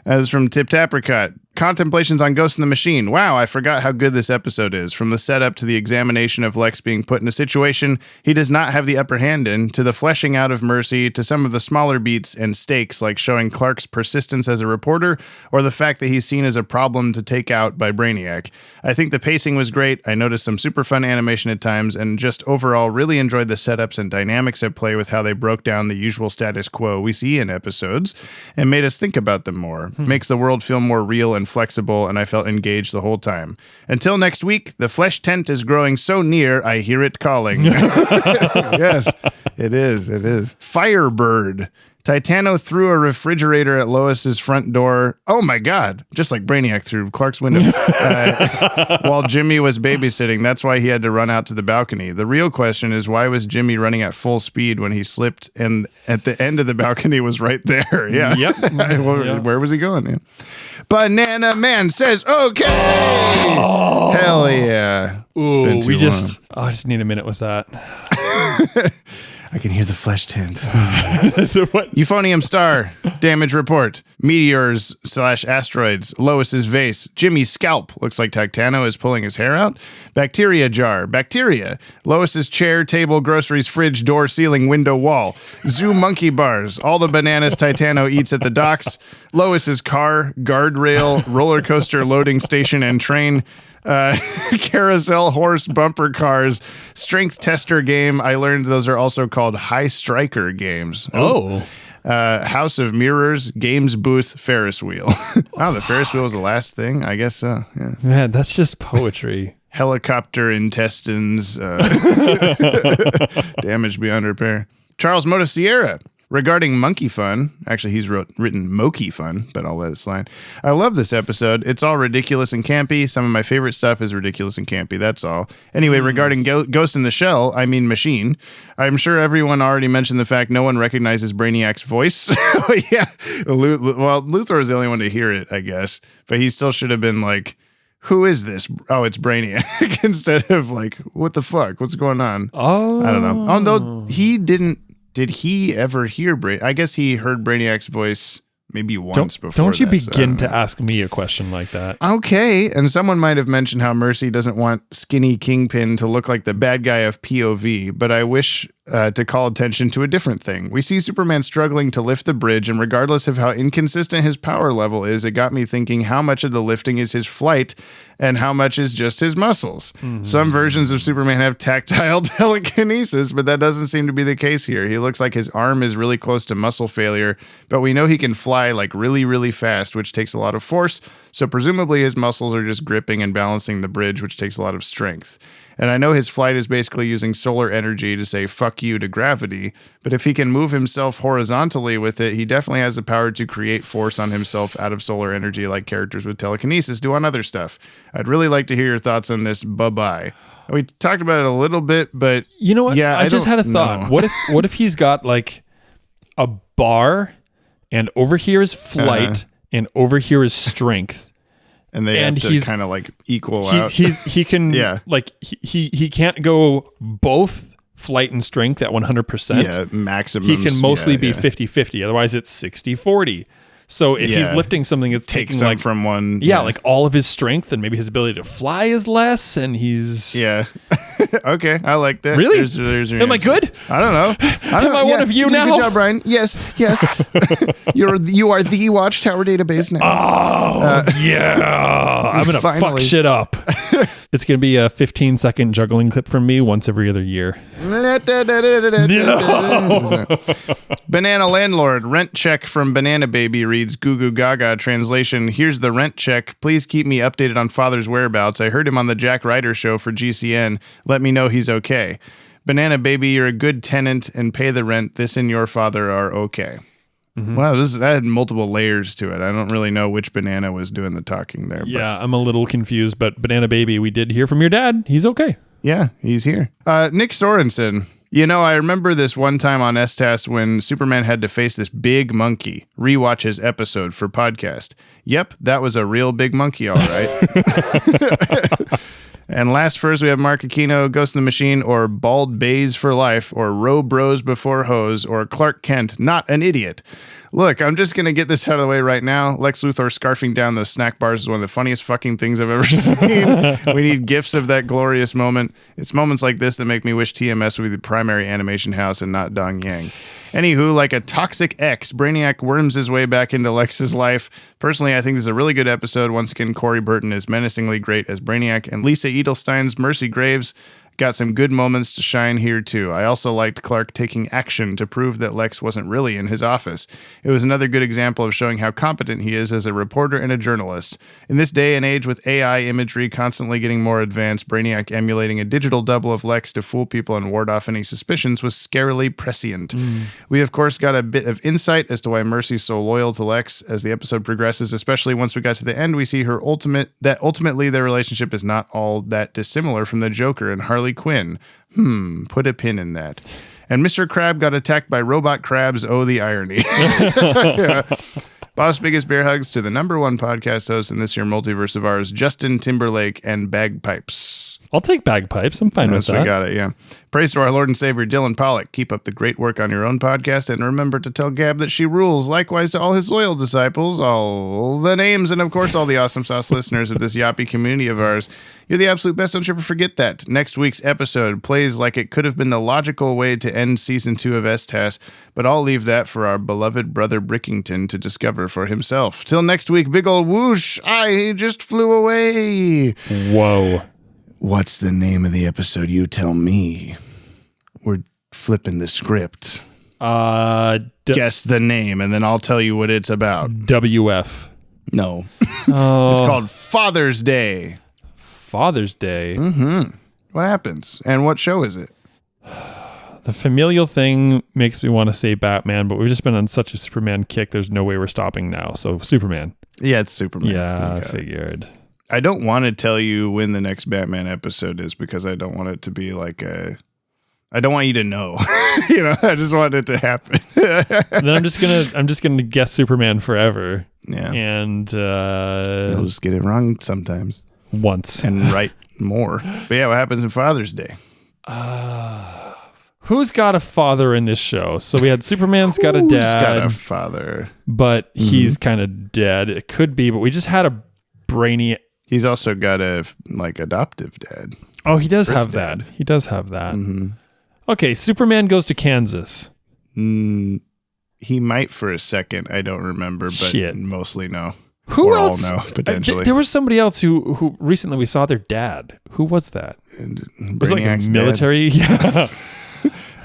This is from Tip Tapricot. Contemplations on Ghost in the Machine. Wow, I forgot how good this episode is. From the setup to the examination of Lex being put in a situation he does not have the upper hand in, to the fleshing out of Mercy, to some of the smaller beats and stakes, like showing Clark's persistence as a reporter, or the fact that he's seen as a problem to take out by Brainiac. I think the pacing was great. I noticed some super fun animation at times, and just overall really enjoyed the setups and dynamics at play with how they broke down the usual status quo we see in episodes, and made us think about them more. Makes the world feel more real and flexible, and I felt engaged the whole time. Until next week, the flesh tent is growing so near, I hear it calling. Yes, it is. It is. Firebird. Titano threw a refrigerator at Lois's front door. Oh my God. Just like Brainiac through Clark's window. While Jimmy was babysitting. That's why he had to run out to the balcony. The real question is, why was Jimmy running at full speed when he slipped and at the end of the balcony was right there? Yeah. Yep. Where was he going? Yeah. Banana Man says, okay. Oh. Hell yeah. Ooh, I just need a minute with that. I can hear the flesh tent. Euphonium star. Damage report. Meteors / asteroids. Lois's vase. Jimmy's scalp. Looks like Titano is pulling his hair out. Bacteria jar. Bacteria. Lois's chair, table, groceries, fridge, door, ceiling, window, wall. Zoo monkey bars. All the bananas Titano eats at the docks. Lois's car. Guardrail. Roller coaster loading station and train. Carousel horse bumper cars, strength tester game. I learned those are also called high striker games. House of Mirrors, games booth, Ferris wheel. Oh, the Ferris wheel was the last thing? I guess so. Yeah. Man, that's just poetry. Helicopter intestines, damage beyond repair. Charles Motosierra. Regarding Monkey Fun, actually he's written Moki Fun, but I'll let it slide. I love this episode. It's all ridiculous and campy. Some of my favorite stuff is ridiculous and campy, that's all. Anyway, regarding Ghost in the Shell, I mean Machine, I'm sure everyone already mentioned the fact no one recognizes Brainiac's voice. Yeah, well, Luthor is the only one to hear it, I guess, but he still should have been like, who is this? Oh, it's Brainiac, instead of like, what the fuck? What's going on? Oh. I don't know. Although he didn't. Did he ever hear I guess he heard Brainiac's voice maybe once before. Don't you begin to ask me a question like that. Okay. And someone might have mentioned how Mercy doesn't want skinny Kingpin to look like the bad guy of POV, but I wish to call attention to a different thing. We see Superman struggling to lift the bridge, and regardless of how inconsistent his power level is, it got me thinking how much of the lifting is his flight and how much is just his muscles. Mm-hmm. Some versions of Superman have tactile telekinesis, but that doesn't seem to be the case here. He looks like his arm is really close to muscle failure, but we know he can fly like really, really fast, which takes a lot of force, so presumably his muscles are just gripping and balancing the bridge, which takes a lot of strength. And I know his flight is basically using solar energy to say fuck you to gravity, but if he can move himself horizontally with it, he definitely has the power to create force on himself out of solar energy like characters with telekinesis do on other stuff. I'd really like to hear your thoughts on this. Bye-bye. We talked about it a little bit, but you know what? Yeah, I just had a thought. know. What if he's got like a bar and over here is flight and over here is strength. And they have to kind of like equal out. He can like he can't go both flight and strength at 100%. Yeah, maximum. He can mostly be 50-50. Otherwise it's 60-40. So if he's lifting something that's Take taking some like from one, like all of his strength, and maybe his ability to fly is less, and he's okay, I like that. Really? There's your Am I answer. good? I don't know. Am I one of you did a now? Good job, Brian. Yes. You are the Watchtower database now. Oh yeah, I'm gonna fuck shit up. It's gonna be a 15-second juggling clip from me once every other year. Banana landlord rent check from Banana Baby reads Goo Goo Gaga. Translation: here's the rent check. Please keep me updated on father's whereabouts. I heard him on the Jack Ryder show for GCN. Let me know he's okay. Banana Baby, you're a good tenant and pay the rent. This and your father are okay. Wow, that had multiple layers to it. I don't really know which banana was doing the talking there. Yeah, I'm a little confused, but Banana Baby, we did hear from your dad. He's okay. Yeah, he's here. Nick Sorensen. You know, I remember this one time on STAS when Superman had to face this big monkey. Rewatch his episode for podcast. Yep, that was a real big monkey, all right. And last first, we have Mark Aquino, Ghost in the Machine, or Bald Bays for Life, or Row Bros Before Hose, or Clark Kent, not an idiot. Look, I'm just going to get this out of the way right now. Lex Luthor scarfing down those snack bars is one of the funniest fucking things I've ever seen. We need gifs of that glorious moment. It's moments like this that make me wish TMS would be the primary animation house and not Dong Yang. Anywho, like a toxic ex, Brainiac worms his way back into Lex's life. Personally, I think this is a really good episode. Once again, Corey Burton is menacingly great as Brainiac, and Lisa Edelstein's Mercy Graves got some good moments to shine here too. I also liked Clark taking action to prove that Lex wasn't really in his office. It was another good example of showing how competent he is as a reporter and a journalist. In this day and age with AI imagery constantly getting more advanced, Brainiac emulating a digital double of Lex to fool people and ward off any suspicions was scarily prescient. We of course got a bit of insight as to why Mercy's so loyal to Lex as the episode progresses, especially once we got to the end. We see her ultimately their relationship is not all that dissimilar from the Joker and Harley Quinn. Put a pin in that. And Mr. Crab got attacked by robot crabs. Oh, the irony. Yeah. Boss biggest bear hugs to the #1 podcast host in this here multiverse of ours, Justin Timberlake and Bagpipes. I'll take bagpipes. I'm fine with that. We got it, yeah. Praise to our Lord and Savior, Dylan Pollock. Keep up the great work on your own podcast, and remember to tell Gab that she rules. Likewise to all his loyal disciples, all the names, and of course all the awesome sauce listeners of this Yoppie community of ours. You're the absolute best. Don't you ever forget that. Next week's episode plays like it could have been the logical way to end Season 2 of STAS, but I'll leave that for our beloved brother Brickington to discover for himself. Till next week, big ol' whoosh, I just flew away. Whoa. What's the name of the episode? You tell me. We're flipping the script. Guess the name, and then I'll tell you what it's about. WF. No. Oh. It's called Father's Day. Father's Day? What happens? And what show is it? The familial thing makes me want to say Batman, but we've just been on such a Superman kick, there's no way we're stopping now. So Superman. Yeah, it's Superman. Yeah, I figured. I don't want to tell you when the next Batman episode is because I don't want it to be like I don't want you to know. You know, I just want it to happen. Then I'm just gonna guess Superman forever. Yeah. And you'll just get it wrong sometimes. Once. And write more. But yeah, what happens on Father's Day? Who's got a father in this show? So we had Superman's got a dad. Who's got a father? But he's kind of dead. It could be, but we just had a Brainy. He's also got a adoptive dad. Oh, he does have that. He does have that. Okay, Superman goes to Kansas. He might for a second. I don't remember, but mostly no. Who or else? All no, potentially. There was somebody else who recently we saw their dad. Who was that? Was it like a military? Yeah.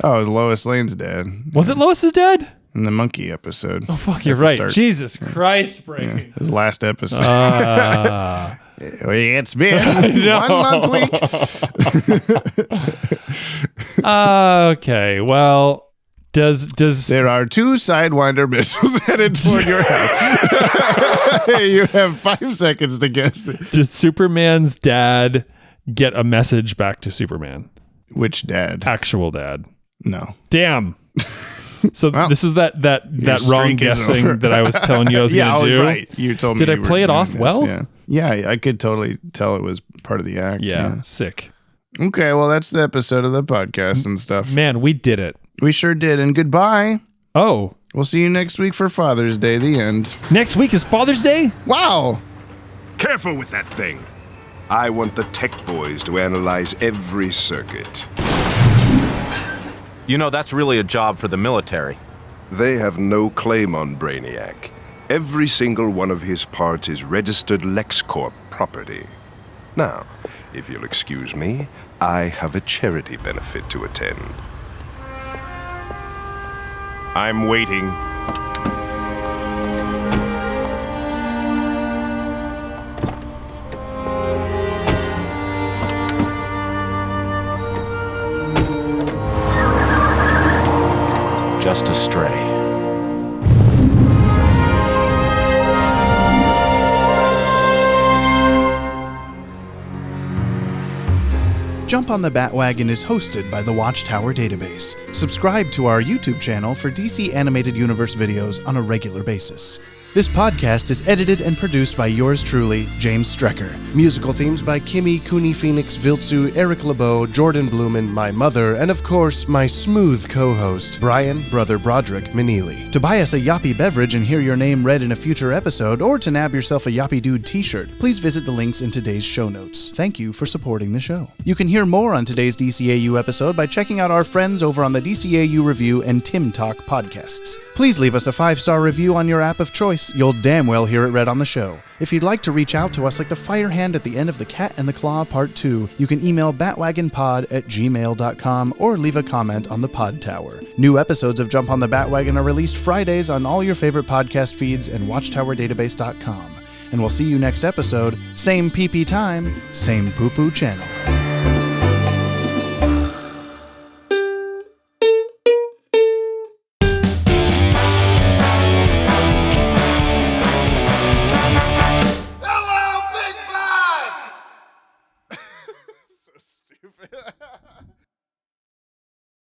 Oh, it was Lois Lane's dad. Was it Lois's dad? In the monkey episode. Oh, fuck, you're right. Jesus Christ, Brady. Yeah, his last episode. It's been 1 month week. Okay, well, does there are 2 Sidewinder missiles headed toward your house? You have 5 seconds to guess. Does Superman's dad get a message back to Superman? Which dad? Actual dad. No. Damn. So this is that wrong guessing that I was telling you I was going to do. Right. You told me. Did I play it off well? Yeah, I could totally tell it was part of the act. Yeah, sick. Okay, well, that's the episode of the podcast and stuff. Man, we did it. We sure did. And goodbye. Oh. We'll see you next week for Father's Day, the end. Next week is Father's Day? Wow. Careful with that thing. I want the tech boys to analyze every circuit. You know, that's really a job for the military. They have no claim on Brainiac. Every single one of his parts is registered LexCorp property. Now, if you'll excuse me, I have a charity benefit to attend. I'm waiting. Just a stray. Jump on the Bat-Wagon is hosted by the Watchtower Database. Subscribe to our YouTube channel for DC Animated Universe videos on a regular basis. This podcast is edited and produced by yours truly, James Strecker. Musical themes by Kimmy, Cooney Phoenix, Viltsu, Eric LeBeau, Jordan Blumen, my mother, and of course, my smooth co-host, Brian, brother Broderick Meneely. To buy us a Yoppie beverage and hear your name read in a future episode, or to nab yourself a Yoppie Dude t-shirt, please visit the links in today's show notes. Thank you for supporting the show. You can hear more on today's DCAU episode by checking out our friends over on the DCAU Review and Tim Talk podcasts. Please leave us a 5-star review on your app of choice. You'll damn well hear it read on the show. If you'd like to reach out to us like the fire hand at the end of The Cat and the Claw Part 2, you can email batwagonpod@gmail.com or leave a comment on the Pod Tower. New episodes of Jump on the Bat-Wagon are released Fridays on all your favorite podcast feeds and watchtowerdatabase.com. And we'll see you next episode, same PP time, same poo-poo channel.